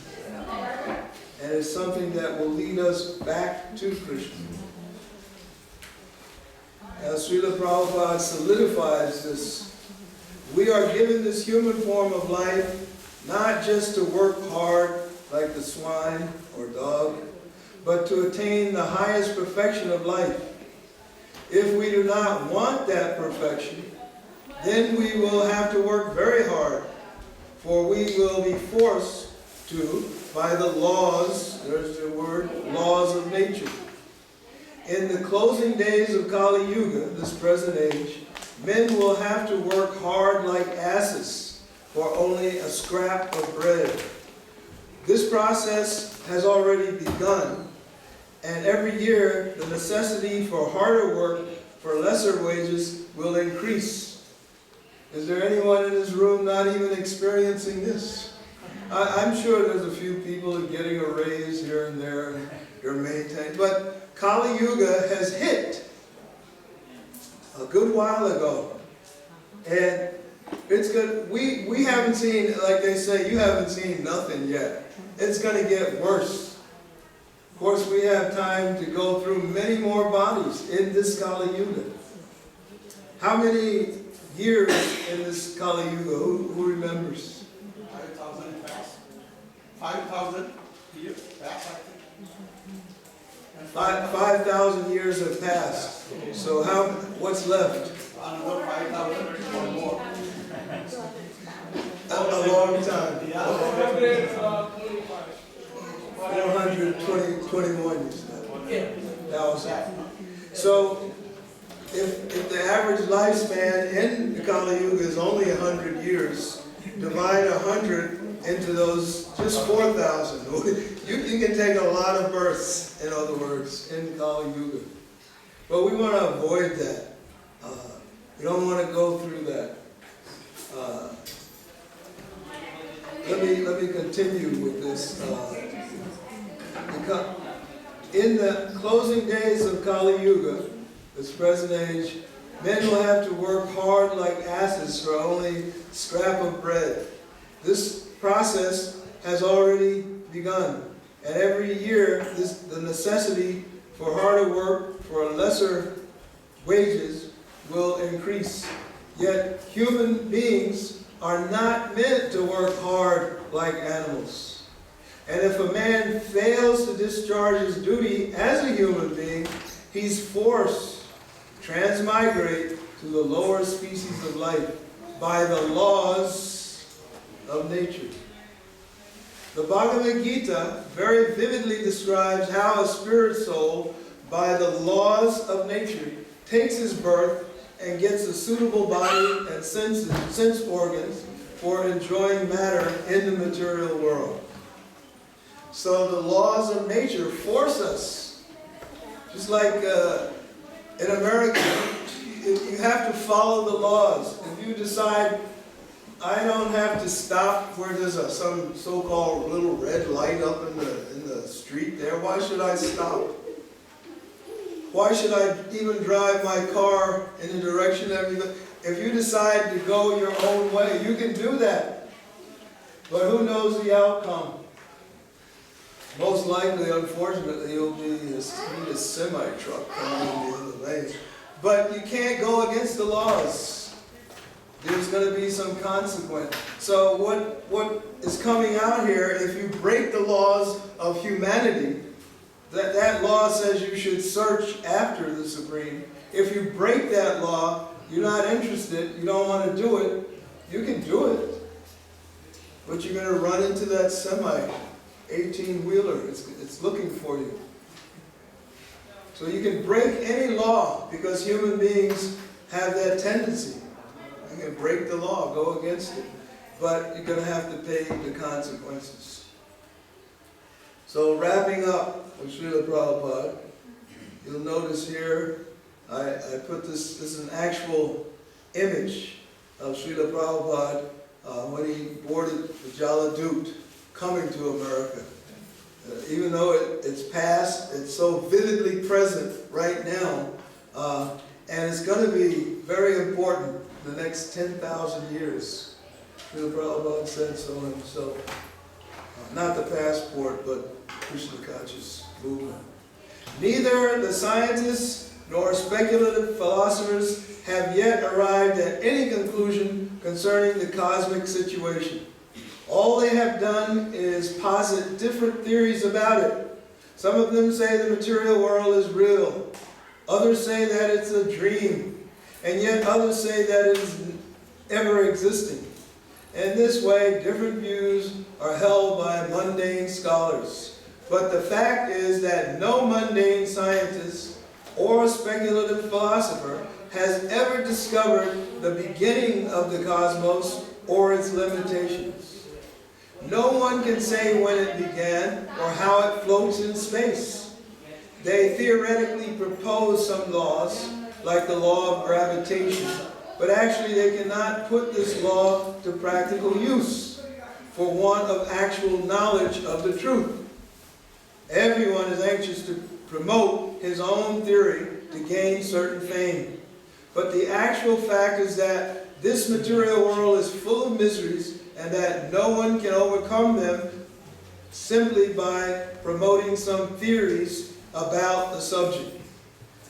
And it's something that will lead us back to Krishna. As Srila Prabhupada solidifies this, we are given this human form of life not just to work hard like the swine or dog, but to attain the highest perfection of life. If we do not want that perfection, then we will have to work very hard, for we will be forced to by the laws, there's the word, laws of nature. In the closing days of Kali Yuga, this present age, men will have to work hard like asses for only a scrap of bread. This process has already begun, and every year the necessity for harder work for lesser wages will increase. Is there anyone in this room not even experiencing this? I'm sure there's a few people who are getting a raise here and there, and you're maintaining. But Kali Yuga has hit a good while ago. And it's good. We haven't seen, like they say, you haven't seen nothing yet. It's going to get worse. Of course, we have time to go through many more bodies in this Kali Yuga. How many years in this Kali Yuga? Who remembers? 5,000 years back, I think. 5,000 years have passed. So what's left? Another 5,000 or more. A long time. Yeah. 421 years. So if the average lifespan in the Kali Yuga is only 100 years, divide 100 into those just 4,000. You can take a lot of births, in other words, in Kali Yuga. But we want to avoid that. We don't want to go through that. Let me continue with this. In the closing days of Kali Yuga, this present age, men will have to work hard like asses for only a scrap of bread. This process has already begun, and every year the necessity for harder work for lesser wages will increase. Yet human beings are not meant to work hard like animals. And if a man fails to discharge his duty as a human being, he's forced to transmigrate to the lower species of life by the laws of nature. The Bhagavad Gita very vividly describes how a spirit soul, by the laws of nature, takes his birth and gets a suitable body and sense organs for enjoying matter in the material world. So the laws of nature force us. Just like in America, you have to follow the laws. If you decide, I don't have to stop where there's some so-called little red light up in the street there, why should I stop? Why should I even drive my car in the direction that if you decide to go your own way, you can do that. But who knows the outcome? Most likely, unfortunately, you'll be a semi-truck coming in the other lane. But you can't go against the laws. There's going to be some consequence. So what is coming out here, if you break the laws of humanity, that law says you should search after the Supreme. If you break that law, you're not interested, you don't want to do it, you can do it. But you're going to run into that semi-18-wheeler. It's looking for you. So you can break any law because human beings have that tendency. You can break the law, go against it. But you're going to have to pay the consequences. So wrapping up with Srila Prabhupada, you'll notice here, I put this is an actual image of Srila Prabhupada when he boarded the Jaladut coming to America. Even though it's past, it's so vividly present right now, and it's going to be very important in the next 10,000 years. Srila Prabhupada said so himself. Not the passport, but Krishna conscious movement. Neither the scientists nor speculative philosophers have yet arrived at any conclusion concerning the cosmic situation. All they have done is posit different theories about it. Some of them say the material world is real. Others say that it's a dream. And yet others say that it is ever existing. In this way, different views are held by mundane scholars. But the fact is that no mundane scientist or speculative philosopher has ever discovered the beginning of the cosmos or its limitations. No one can say when it began or how it floats in space. They theoretically propose some laws, like the law of gravitation, but actually they cannot put this law to practical use for want of actual knowledge of the truth. Everyone is anxious to promote his own theory to gain certain fame. But the actual fact is that this material world is full of miseries and that no one can overcome them simply by promoting some theories about the subject.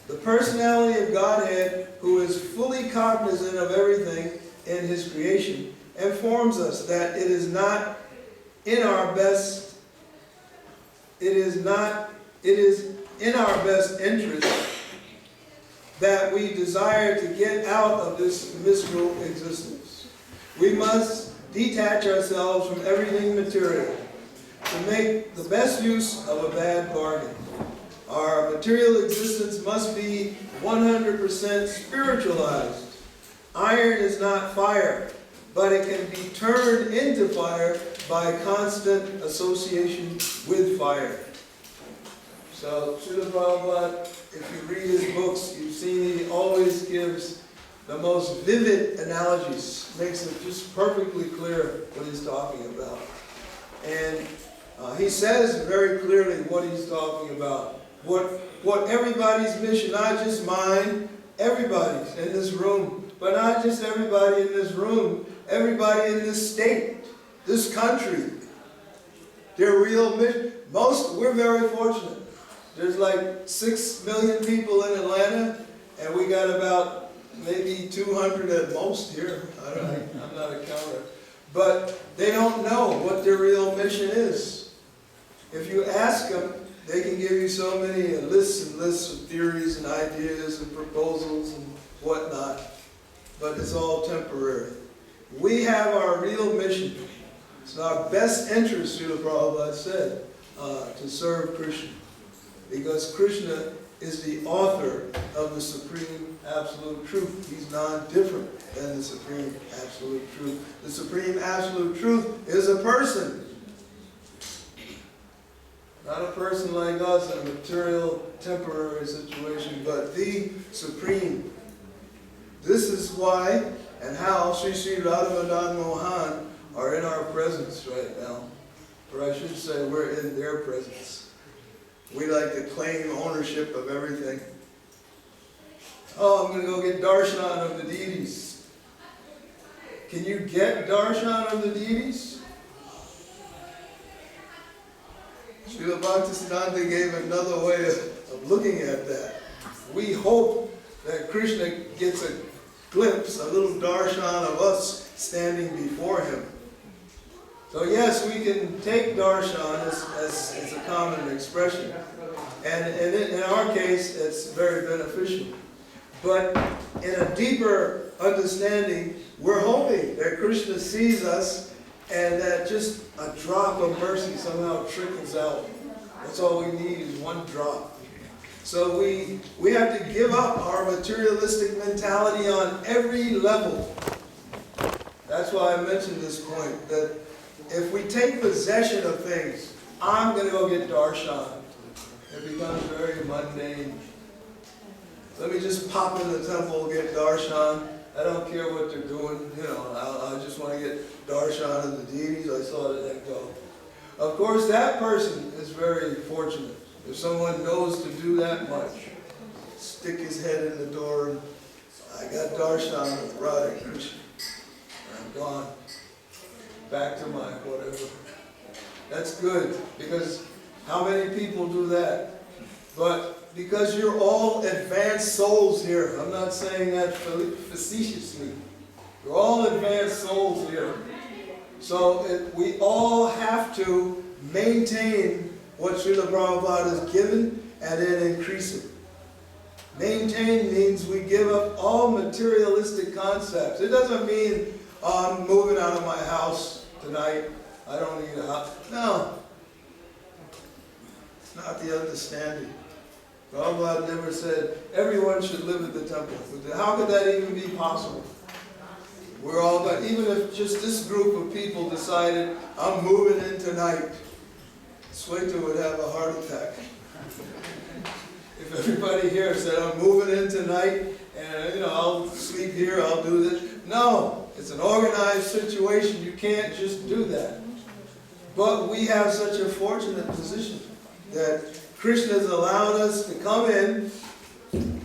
The personality of Godhead, who is fully cognizant of everything in his creation, informs us that it is not in our best, it is in our best interest that we desire to get out of this mystical existence. We must detach ourselves from everything material to make the best use of a bad bargain. Our material existence must be 100% spiritualized. Iron is not fire, but it can be turned into fire by constant association with fire. So, Srila Prabhupada, if you read his books, you've seen he always gives the most vivid analogies, makes it just perfectly clear what he's talking about. And he says very clearly what he's talking about. What everybody's mission, not just mine, everybody's in this room, but not just everybody in this room, everybody in this state, this country. Their real mission, we're very fortunate. There's like 6 million people in Atlanta, and we got about maybe 200 at most here. I don't know, I'm not a counter. But they don't know what their real mission is. If you ask them, they can give you so many lists and lists of theories and ideas and proposals and whatnot, but it's all temporary. We have our real mission. It's in our best interest, Srila Prabhupada said, to serve Krishna. Because Krishna is the author of the Supreme Absolute Truth. He's non-different than the Supreme Absolute Truth. The Supreme Absolute Truth is a person. Not a person like us in a material, temporary situation, but the Supreme. This is why and how Sri Sri Radha Madan Mohan are in our presence right now. Or I should say, we're in their presence. We like to claim ownership of everything. Oh, I'm going to go get darshan of the deities. Can you get darshan of the deities? Srila Bhaktisiddhanta gave another way of looking at that. We hope that Krishna gets a glimpse, a little darshan of us standing before him. So yes, we can take darshan as a common expression. And in our case, it's very beneficial. But in a deeper understanding, we're hoping that Krishna sees us and that just a drop of mercy somehow trickles out. That's all we need is one drop. So we have to give up our materialistic mentality on every level. That's why I mentioned this point, that if we take possession of things, I'm going to go get darshan. It becomes very mundane. Let me just pop in the temple, get darshan. I don't care what they're doing. You know, I just want to get darshan of the deities. I saw it and go. Of course, that person is very fortunate. If someone knows to do that much, stick his head in the door and I got darshan of Radha Krishna. I'm gone. Back to my whatever. That's good, because how many people do that? But because you're all advanced souls here, I'm not saying that facetiously. You're all advanced souls here. So we all have to maintain what Srila Prabhupada has given and then increase it. Maintain means we give up all materialistic concepts. It doesn't mean, oh, I'm moving out of my house tonight. I don't need a house. No. It's not the understanding. Prabhupada never said everyone should live at the temple. How could that even be possible? We're all going, even if just this group of people decided, I'm moving in tonight, Sweta would have a heart attack. If everybody here said, I'm moving in tonight, and I'll sleep here, I'll do this. No, it's an organized situation. You can't just do that. But we have such a fortunate position that Krishna has allowed us to come in,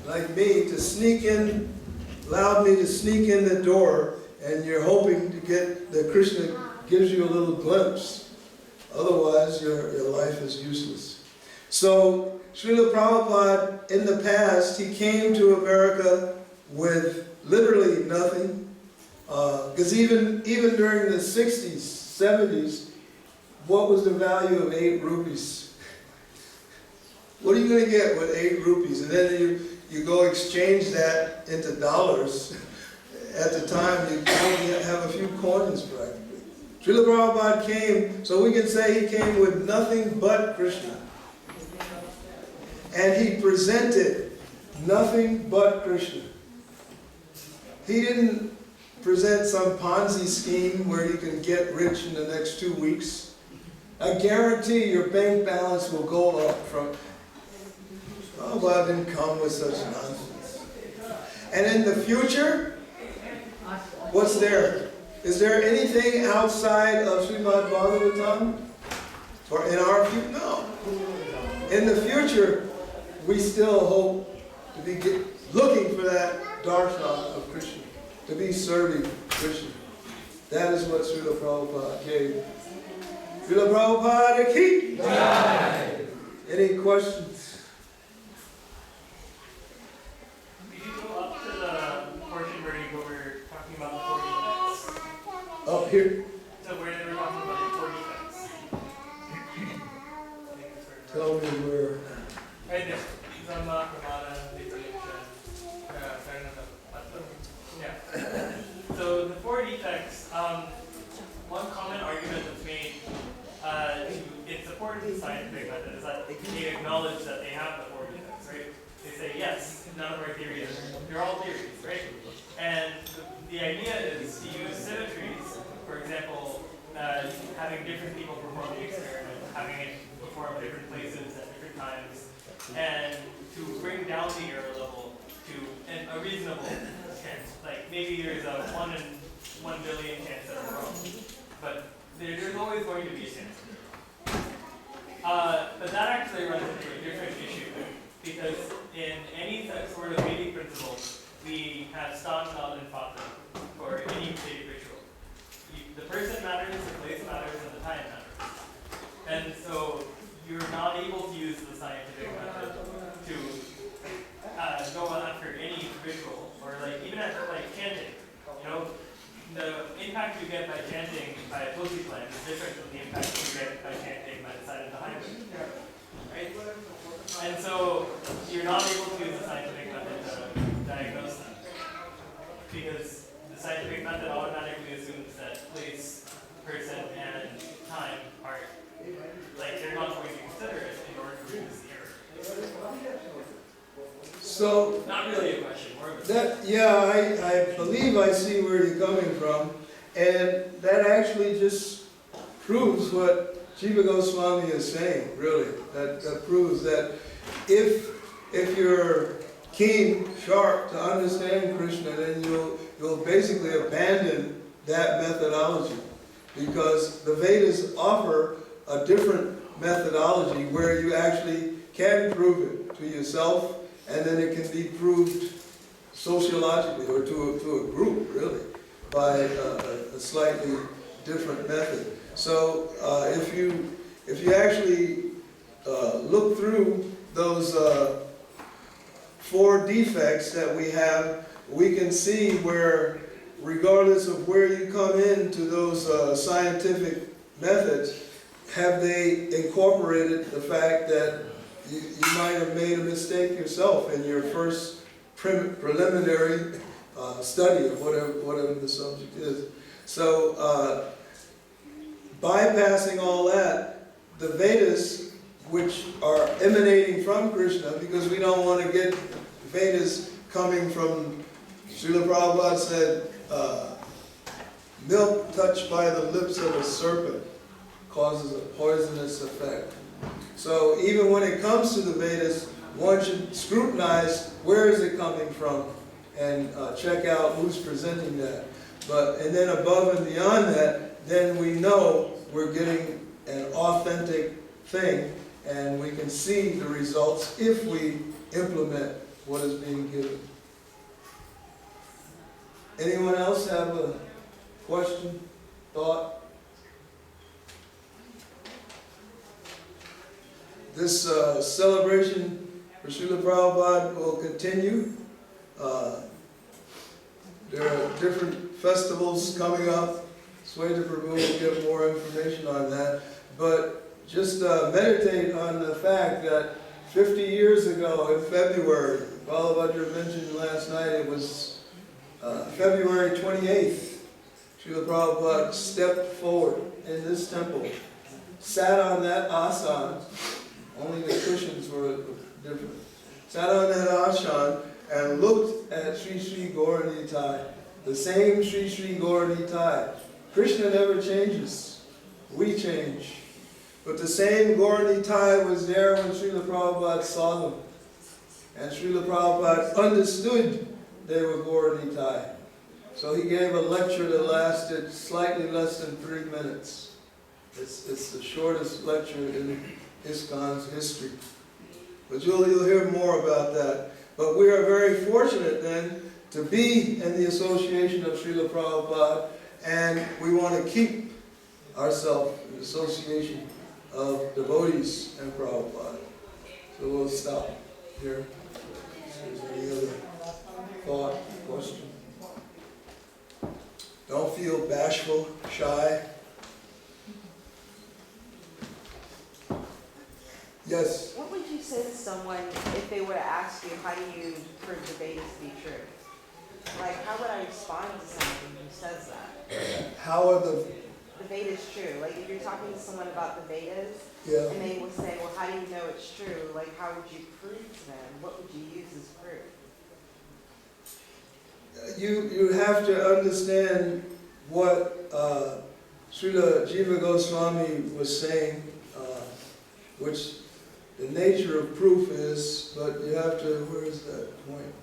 like me, to sneak in, allowed me to sneak in the door, and you're hoping to get that Krishna gives you a little glimpse. Otherwise, your life is useless. So, Srila Prabhupada, in the past, he came to America with literally nothing. Because even during the 60s, 70s, what was the value of 8 rupees? What are you going to get with 8 rupees? And then you go exchange that into dollars. At the time, you only have a few coins practically. Srila Prabhupada came, so we can say he came with nothing but Krishna. And he presented nothing but Krishna. He didn't present some Ponzi scheme where you can get rich in the next 2 weeks. I guarantee your bank balance will go up from... Prabhupada didn't come with such nonsense. And in the future, what's there? Is there anything outside of Srimad Bhagavatam? Or in our future? No. In the future, we still hope to be looking for that darshan of Krishna, to be serving Krishna. That is what Srila Prabhupada gave. Srila Prabhupada ki jai. Any questions? Could you go up to the portion where you were talking about the 40 defects? Up here. So where they were talking about the 40 defects. Tell me where. Right there. Brahma, Pramana, yeah. So the 4 defects, one common argument that's made in support of the scientific method is that they acknowledge that they have the 4 defects, right? They say, yes, none of our theories, they're all theories, right? And the idea is to use symmetries, for example, having different people perform the experiment, having it perform different places at different times, and to bring down the error level to a reasonable chance. Like maybe there's a 1 in 1 billion chance that I'm wrong, but there's always going to be a chance. But that actually runs into a different issue, because in any sort of Vedic principle, we have stam, nad, and fata for any Vedic ritual. The person matters, the place matters, and the time matters. And so you're not able to use the scientific method to go after any ritual, or like even after like chanting. You know, the impact you get by chanting by a tulsi plant is different from the impact you get by chanting by the side of the highway. Right? And so you're not able to use the scientific method to diagnose that, because the scientific method automatically assumes that place, person, and time are like they're not going to consider it in order to reduce the error. So Not really a question, more of a that, yeah, I believe I see where you're coming from, and that actually just proves what Jiva Goswami is saying. Really, that proves that if you're keen, sharp to understand Krishna, then you'll basically abandon that methodology, because the Vedas offer a different methodology where you actually can prove it to yourself, and then it can be proved sociologically, or to a group, really, by a slightly different method. So if you actually look through those 4 defects that we have, we can see where, regardless of where you come into those scientific methods, have they incorporated the fact that you might have made a mistake yourself in your first preliminary study of whatever the subject is. So bypassing all that, the Vedas, which are emanating from Krishna, because we don't want to get Vedas coming from, Srila Prabhupada said, milk touched by the lips of a serpent causes a poisonous effect. So even when it comes to the Vedas, one should scrutinize where is it coming from and check out who's presenting that. And then above and beyond that, then we know we're getting an authentic thing, and we can see the results if we implement what is being given. Anyone else have a question, thought? This celebration for Srila Prabhupada will continue. There are different festivals coming up. Sweta Prabhu will give more information on that. But just meditate on the fact that 50 years ago in February, Prabhupada mentioned last night, it was February 28th, Srila Prabhupada stepped forward in this temple, sat on that asana, only the cushions were different, sat on that asana and looked at Sri Sri Gaura Nitai, the same Sri Sri Gaura Nitai. Krishna never changes, we change. But the same Gaura Nitai was there when Srila Prabhupada saw them. And Srila Prabhupada understood they were Gaura Nitai. So he gave a lecture that lasted slightly less than 3 minutes. It's the shortest lecture in Iskcon's history. But you'll hear more about that. But we are very fortunate then to be in the association of Srila Prabhupada, and we want to keep ourselves in the association of devotees and Prabhupada. So we'll stop here. Is there any other thought, question? Don't feel bashful, shy. Yes? What would you say to someone if they were to ask you, how do you prove the Vedas to be true? Like, how would I respond to somebody who says that? How are the Vedas true? Like, if you're talking to someone about the Vedas, yeah. and they will say, well, how do you know it's true? Like, how would you prove to them? What would you use as proof? You have to understand what Srila Jiva Goswami was saying, which the nature of proof is, but you have to, where is that point?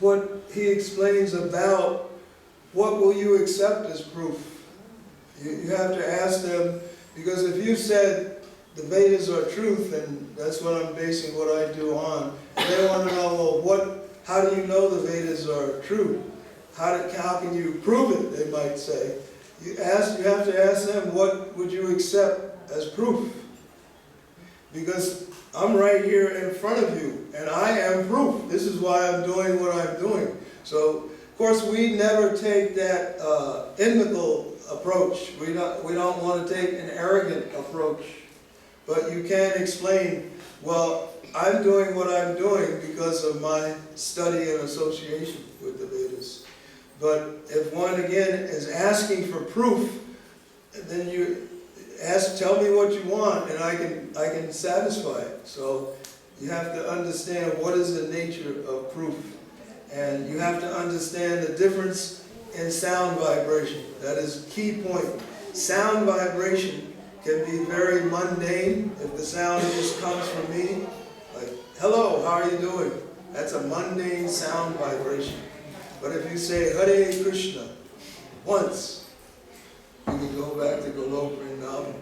What he explains about what will you accept as proof. You have to ask them, because if you said the Vedas are truth, and that's what I'm basing what I do on, and they want to know, well, how do you know the Vedas are true? How can you prove it, they might say. You have to ask them, what would you accept as proof? Because I'm right here in front of you, and I am proof. This is why I'm doing what I'm doing. So, of course, we never take that inimical approach. We don't want to take an arrogant approach. But you can explain, well, I'm doing what I'm doing because of my study and association with the Vedas. But if one, again, is asking for proof, then you tell me what you want, and I can satisfy it. So you have to understand what is the nature of proof. And you have to understand the difference in sound vibration. That is key point. Sound vibration can be very mundane. If the sound just comes from me, like, hello, how are you doing? That's a mundane sound vibration. But if you say Hare Krishna once, you can go back to Golok Vrindavan.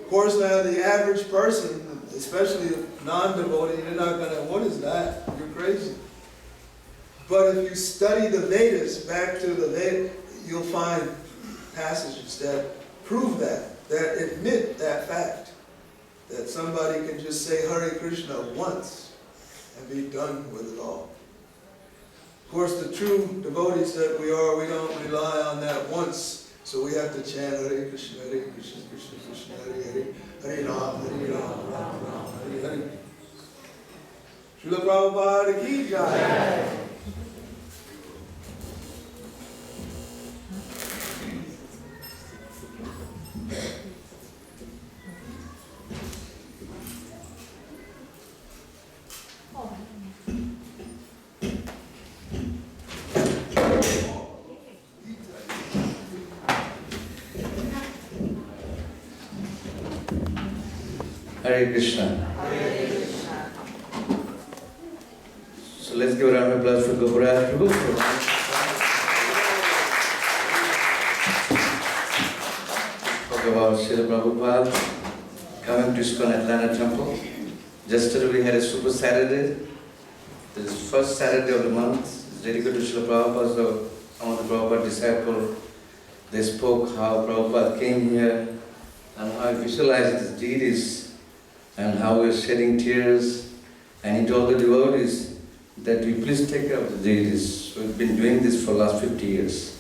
Of course, now the average person, especially a non-devotee, they're not going to, what is that? You're crazy. But if you study the Vedas, back to the Vedas, you'll find passages that prove that admit that fact, that somebody can just say Hare Krishna once and be done with it all. Of course, the true devotees that we are, we don't rely on that once, so we have to chant Hare Krishna, Krishna Krishna, Hare Hare, Hare Ram, Hare Ram, Ram Ram, Hare Hare. Srila Prabhupada ki jai. Hare Krishna. Hare Krishna. So let's give a round of applause for Goparaj Prabhu. Talk about Srila Prabhupada coming to Iskcon Atlanta Temple. Yesterday we had a Super Saturday. This is first Saturday of the month. It's dedicated to Srila Prabhupada. So some of the Prabhupada disciples, they spoke how Prabhupada came here and how he visualized his deities and how we are shedding tears. And he told the devotees that we please take care of the deities. We've been doing this for the last 50 years.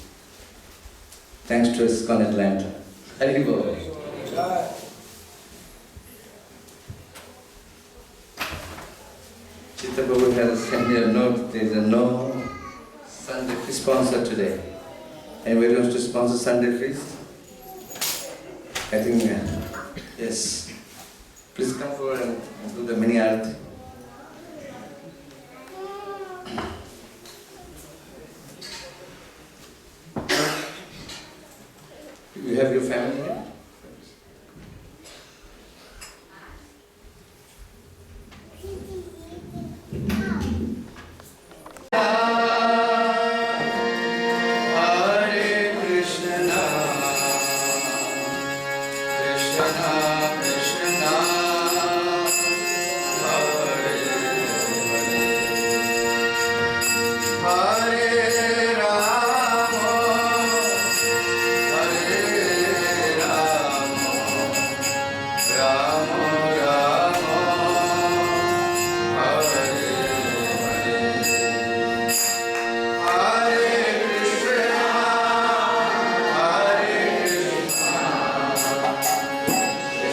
thanks to Iskcon Atlanta. Hari Bol. Chitta Prabhu has sent me a note, there is a no Sunday feast sponsor today. Anybody wants to sponsor Sunday feast? I think, yes. Please come forward and do the mini arati. You have your family here? Hare Krishna, Krishna Krishna, Hare Hare, Hare Rama, Hare Rama, Rama Rama, Hare Hare. Hare Krishna, Krishna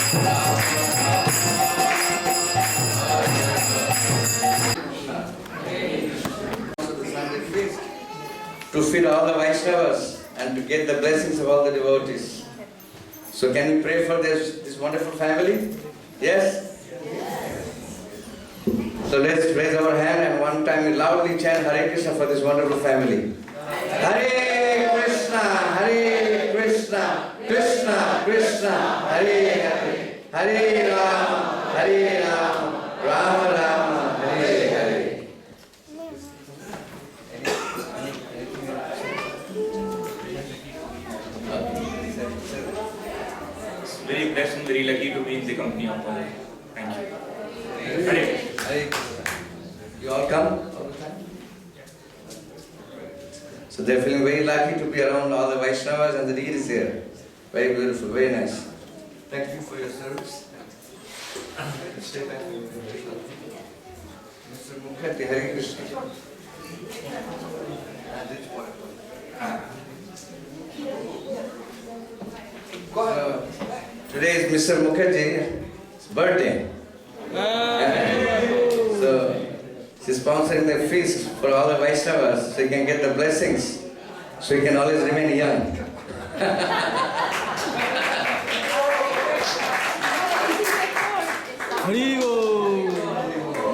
To feed all the Vaishnavas and to get the blessings of all the devotees. So can we pray for this wonderful family? Yes? So let's raise our hand and one time we loudly chant Hare Krishna for this wonderful family. Hare Krishna, Hare Krishna, Krishna Krishna, Hare Hare, Hare Rama, Hare Rama, Rama Rama, Hare Hare. Very blessed and very lucky to be in the company of Prabhu. Thank you. Hare Krishna. Hare Krishna. You all come all the time? So they're feeling very lucky to be around all the Vaishnavas and the deities here. Very beautiful, very nice. Thank you for your service. Stay back. Mr. Mukherjee, Hare Krishna. And this one. Today is Mr. Mukherjee's birthday. So she's sponsoring the feast for all the Vaishnavas so he can get the blessings, so he can always remain young.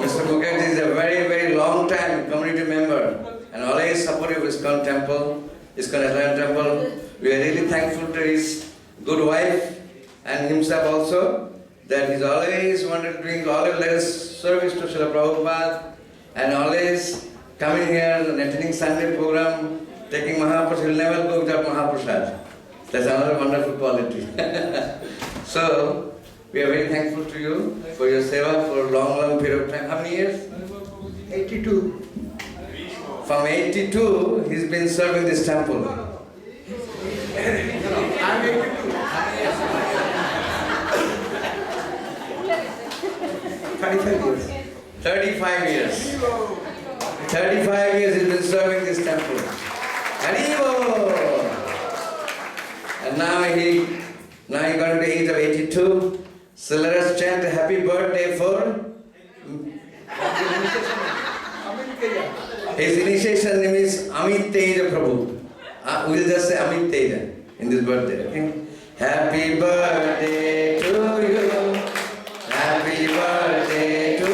Mr. Mukherjee is a very, very long time community member and always supportive of Iskcon temple, Iskcon Asylum temple. We are really thankful to his good wife and himself also, that he's always wanted to bring always latest service to Srila Prabhupada and always coming here and attending Sunday program, taking Mahaprasad. He'll never go without Mahaprasad. That's another wonderful quality. So, we are very thankful to you for your seva for a long, long period of time. How many years? 82. From 82, he's been serving this temple. I'm 82. 35 years. 35 years. 35 years he's been serving this temple. Haribo! And now he got to the age of 82. So let us chant a happy birthday for his initiation name is Amit Teja Prabhu. We'll just say Amit Teja in this birthday. Okay? Happy birthday to you. Happy birthday to you.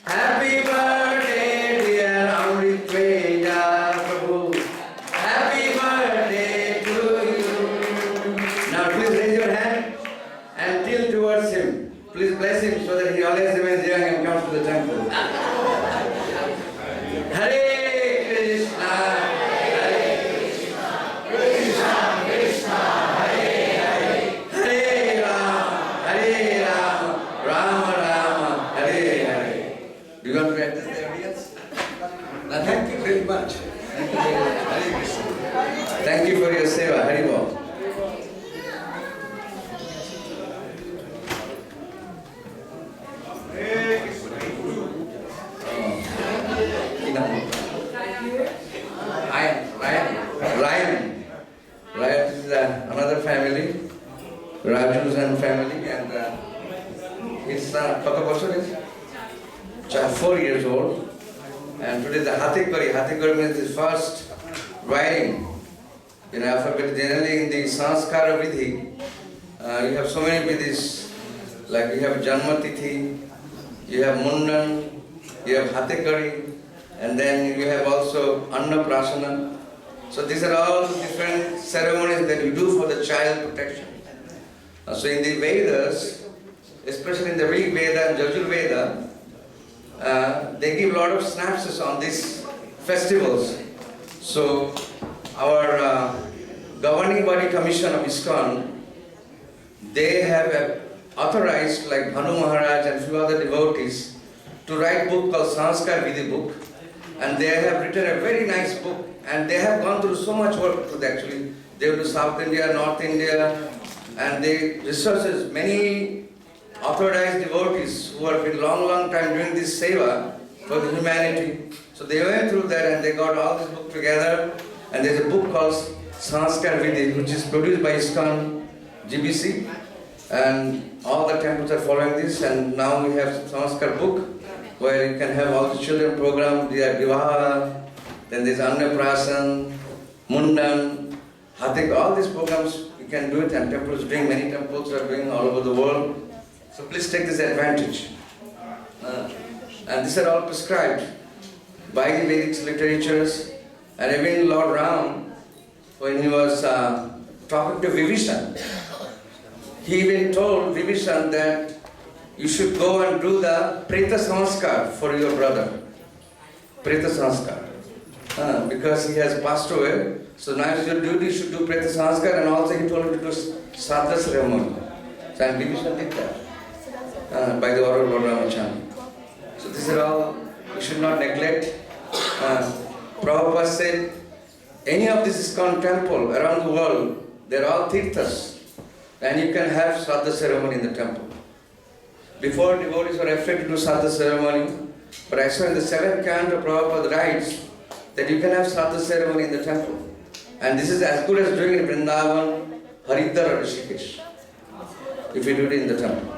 Happy birthday, dear Amrit Teja Prabhu. Happy birthday to you. Now please raise your hand and tilt towards him. Please bless him so that he always remains young and comes to the temple. Hare Krishna, Hare Krishna, Krishna Krishna, Hare Hare, Hare Rama, Rama Rama, Hare Hare. Do you want to address the audience? Now, thank you very much. Thank you very much. Hare Krishna. Thank you for your seva. Haribol. Ryan is another family, Raju's and family, and his son, is 4 years old, and today the Hatikari means his first writing in alphabet. Generally in the Sanskara Vidhi, you have so many Vidhis, like you have Janmatithi, you have Mundan, you have Hatikari, and then you have also Annaprasana. So these are all different ceremonies that you do for the child protection. So in the Vedas, especially in the Rig Veda and Yajur Veda, they give a lot of synopsis on these festivals. So our governing body commission of Iskcon, they have authorized like Bhanu Maharaj and few other devotees to write a book called Sanskar Vidhi book. And they have written a very nice book, and they have gone through so much work to actually. They went to South India, North India, and they researched many authorized devotees who have been long time doing this seva for the humanity. So they went through that and they got all this book together, and there's a book called Sanskar Vidhi, which is produced by Iskcon GBC, And all the temples are following this, and now we have Samskar book where you can have all the children program, their Vivaha, then there's Annaprasan, Mundan, Hatik, all these programs you can do it, and temples doing, many temples are doing all over the world. So please take this advantage. And these are all prescribed by the Vedic literatures, and even Lord Ram, when he was talking to Vibhishan, he even told Vibhishan that you should go and do the Preta Samskar for your brother. Preta Samskar. Because he has passed away. So now you should do Preta Samskar, and also he told him to do Sadhya ceremony. So and Vibhishan did that by the order of Lord Ramachandra. So these are all, we should not neglect. Prabhupada said, any of this Iskcon temple around the world, they're all tirthas, and you can have Sadhya ceremony in the temple. Before, devotees were afraid to do Sadhya ceremony, but I saw in the 7th canto Prabhupada writes that you can have Sadhya ceremony in the temple. And this is as good as doing it in Vrindavan, Haridwar or Rishikesh, if you do it in the temple.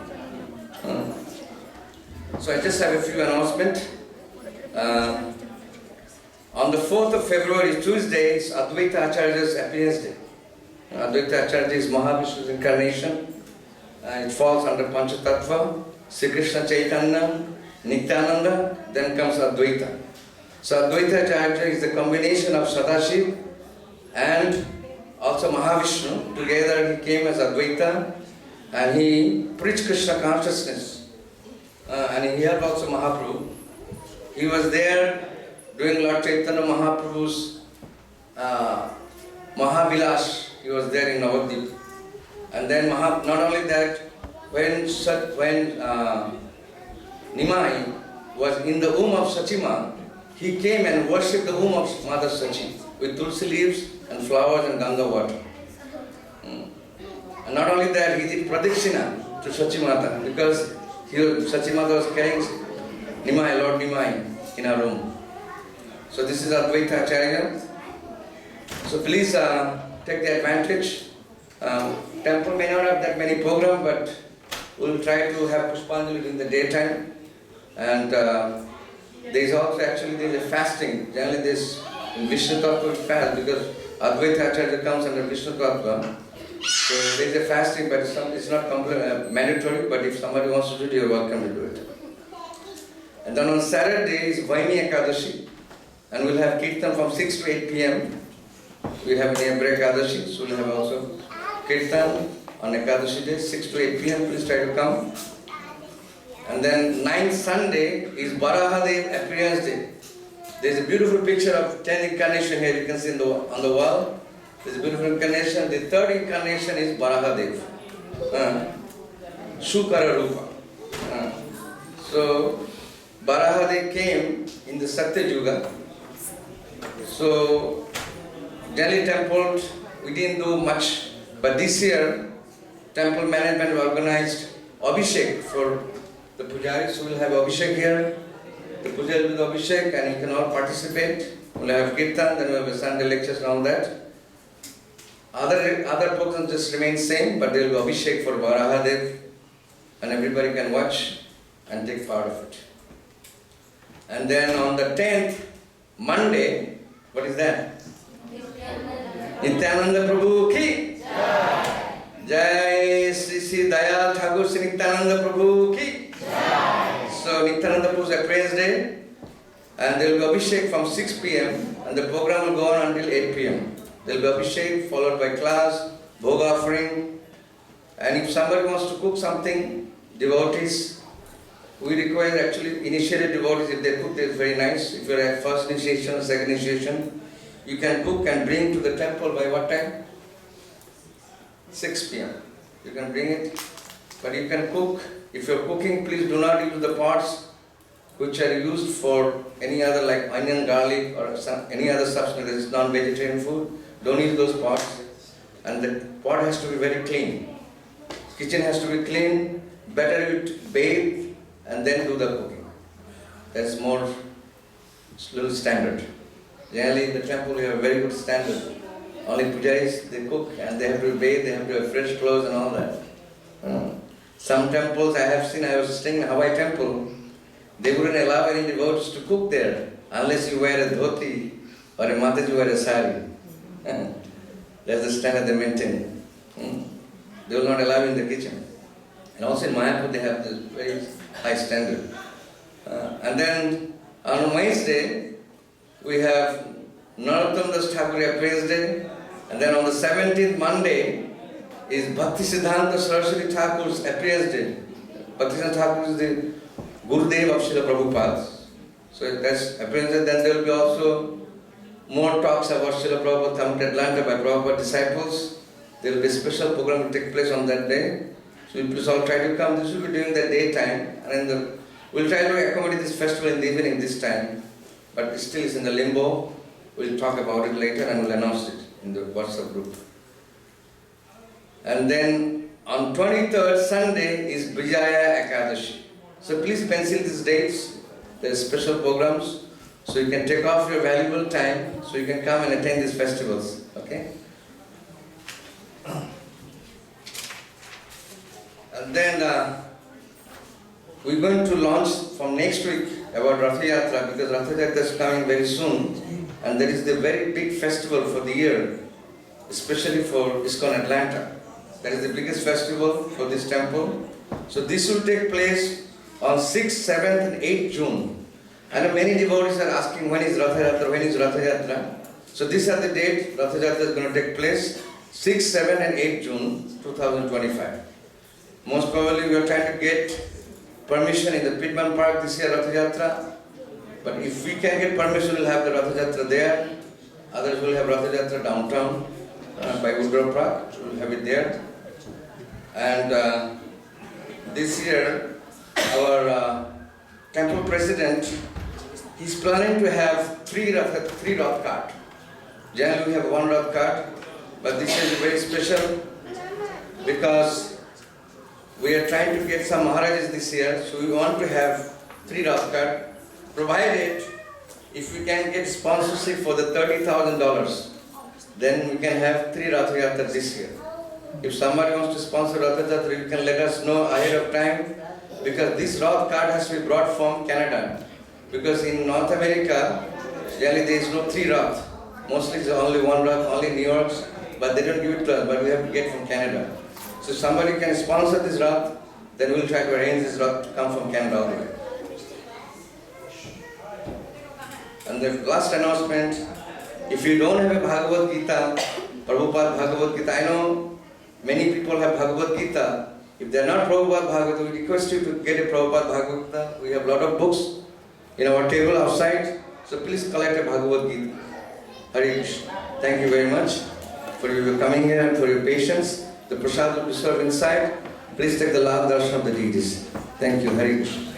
So I just have a few announcements. On the 4th of February, Tuesday, is Advaita Acharya's appearance day. Advaita Acharya is Mahavishnu's incarnation. It falls under Panchatattva, Sri Krishna Chaitanya, Nityananda, then comes Advaita. So Advaita Acharya is the combination of Sadashiv and also Mahavishnu. Together he came as Advaita, and he preached Krishna consciousness. And he helped also Mahaprabhu. He was there doing Lord Chaitanya Mahaprabhu's Mahavilas. He was there in Navadvip. And then not only that, when Nimai was in the womb of Sachima, he came and worshipped the womb of Mother Sachi with tulsi leaves and flowers and Ganga water. And not only that, he did pradikshina to Sachimata, because Sachimata was carrying Nimai, Lord Nimai, in her room. So this is Advaita Acharya. So please take the advantage. Temple may not have that many programs, but we'll try to have Pushpanjali in the daytime. And there is also there's a fasting. Generally this in Vishnu Tattva fast, because Advaita Acharya comes under Vishnu Tattva. So there is a fasting, but it's not mandatory, but if somebody wants to do it, you're welcome to do it. And then on Saturday is Vaini Ekadashi, and we'll have Kirtan from 6 to 8 p.m. We have Niyambra Ekadashi, so we'll have also Kirtan on Ekadashi day, 6 to 8 p.m. Please try to come. And then 9th Sunday is Barahadev appearance day. There's a beautiful picture of 10 incarnation here, you can see on the wall. There's a beautiful incarnation. The 3rd incarnation is Barahadev. Shukara Rupa. So Barahadev came in the Satya Yuga. So Delhi temple, we didn't do much, but this year temple management organized Abhishek for the pujaris. So we'll have Abhishek here. The puja will be the Abhishek, and you can all participate. We'll have Kirtan, then we'll have Sunday lectures and all that. Other programs just remain same, but there will be Abhishek for Barahadev, and everybody can watch and take part of it. And then on the 10th, Monday, what is that? Nityananda Prabhu ki Jai! Jai Sri Dayal Thakur Sri Nityananda Prabhu ki Jai! So Nityananda Prabhu's appearance day, and there will be Abhishek from 6 p.m. and the program will go on until 8 p.m. There will be Abhishek followed by class, bhog offering, and if somebody wants to cook something, devotees, we require initiated devotees. If they cook, it's very nice. If you're at first initiation, second initiation, you can cook and bring to the temple by what time? 6 p.m. You can bring it, but you can cook. If you're cooking, please do not use the pots which are used for any other like onion, garlic or any other substance that is non-vegetarian food. Don't use those pots. And the pot has to be very clean. Kitchen has to be clean. Better you bathe and then do the cooking. That's more little standard. Generally in the temple you have a very good standard. Only pujaris, they cook and they have to bathe, they have to have fresh clothes and all that. Some temples I have seen, I was staying in Hawaii temple, they wouldn't allow any devotees to cook there unless you wear a dhoti or a mataji wear a sari. That's the standard they maintain. They will not allow you in the kitchen. And also in Mayapur they have this very high standard. And then on Wednesday, we have Narottam Das Thakur Praise Day. And then on the 17th Monday is Bhaktisiddhanta Saraswati Thakur's Praise Day. Bhaktisiddhanta Thakur is the Gurudev of Srila Prabhupada. So that's Praise Day. Then there will be also more talks about Srila Prabhupada come to Atlanta by Prabhupada disciples. There will be a special program to take place on that day. So you please all try to come. This will be during the daytime. And we'll try to accommodate this festival in the evening this time. But it still is in the limbo. We'll talk about it later and we'll announce it in the WhatsApp group. And then on 23rd Sunday is Vijaya Ekadashi. So please pencil these dates. There are special programs. So you can take off your valuable time so you can come and attend these festivals. Okay? And then we're going to launch from next week about Ratha Yatra because Ratha Yatra is coming very soon. And that is the very big festival for the year, especially for Iskcon Atlanta. That is the biggest festival for this temple. So this will take place on 6th, 7th and 8th June. And many devotees are asking when is Ratha Yatra, when is Ratha Yatra. So these are the dates Ratha Yatra is going to take place, 6th, 7th and 8th June 2025. Most probably we are trying to get permission in the Pitman Park this year, Ratha Yatra. But if we can get permission, we'll have the Ratha Yatra there. Others will have Ratha Yatra downtown by Udra Park. We'll have it there. And this year, our temple president, he's planning to have three Rath cart. Generally, we have one Rath cart, but this year is very special because we are trying to get some Maharajas this year, so we want to have 3 Rath cart. Provided if we can get sponsorship for the $30,000, then we can have 3 Ratha Yatra this year. If somebody wants to sponsor Ratha Yatra, you can let us know ahead of time because this Rath card has to be brought from Canada. Because in North America, generally there is no 3 Rath. Mostly it's only 1 Rath, only New York's, but they don't give it to us, but we have to get from Canada. So if somebody can sponsor this Rath, then we'll try to arrange this Rath to come from Canada all the way. And the last announcement, if you don't have a Bhagavad Gita, Prabhupada Bhagavad Gita, I know many people have Bhagavad Gita. If they are not Prabhupada Bhagavad Gita, we request you to get a Prabhupada Bhagavad Gita. We have a lot of books in our table outside, so please collect a Bhagavad Gita. Hare Krishna. Thank you very much for your coming here and for your patience. The prasad will be served inside. Please take the last darshan of the deities. Thank you. Hare Krishna.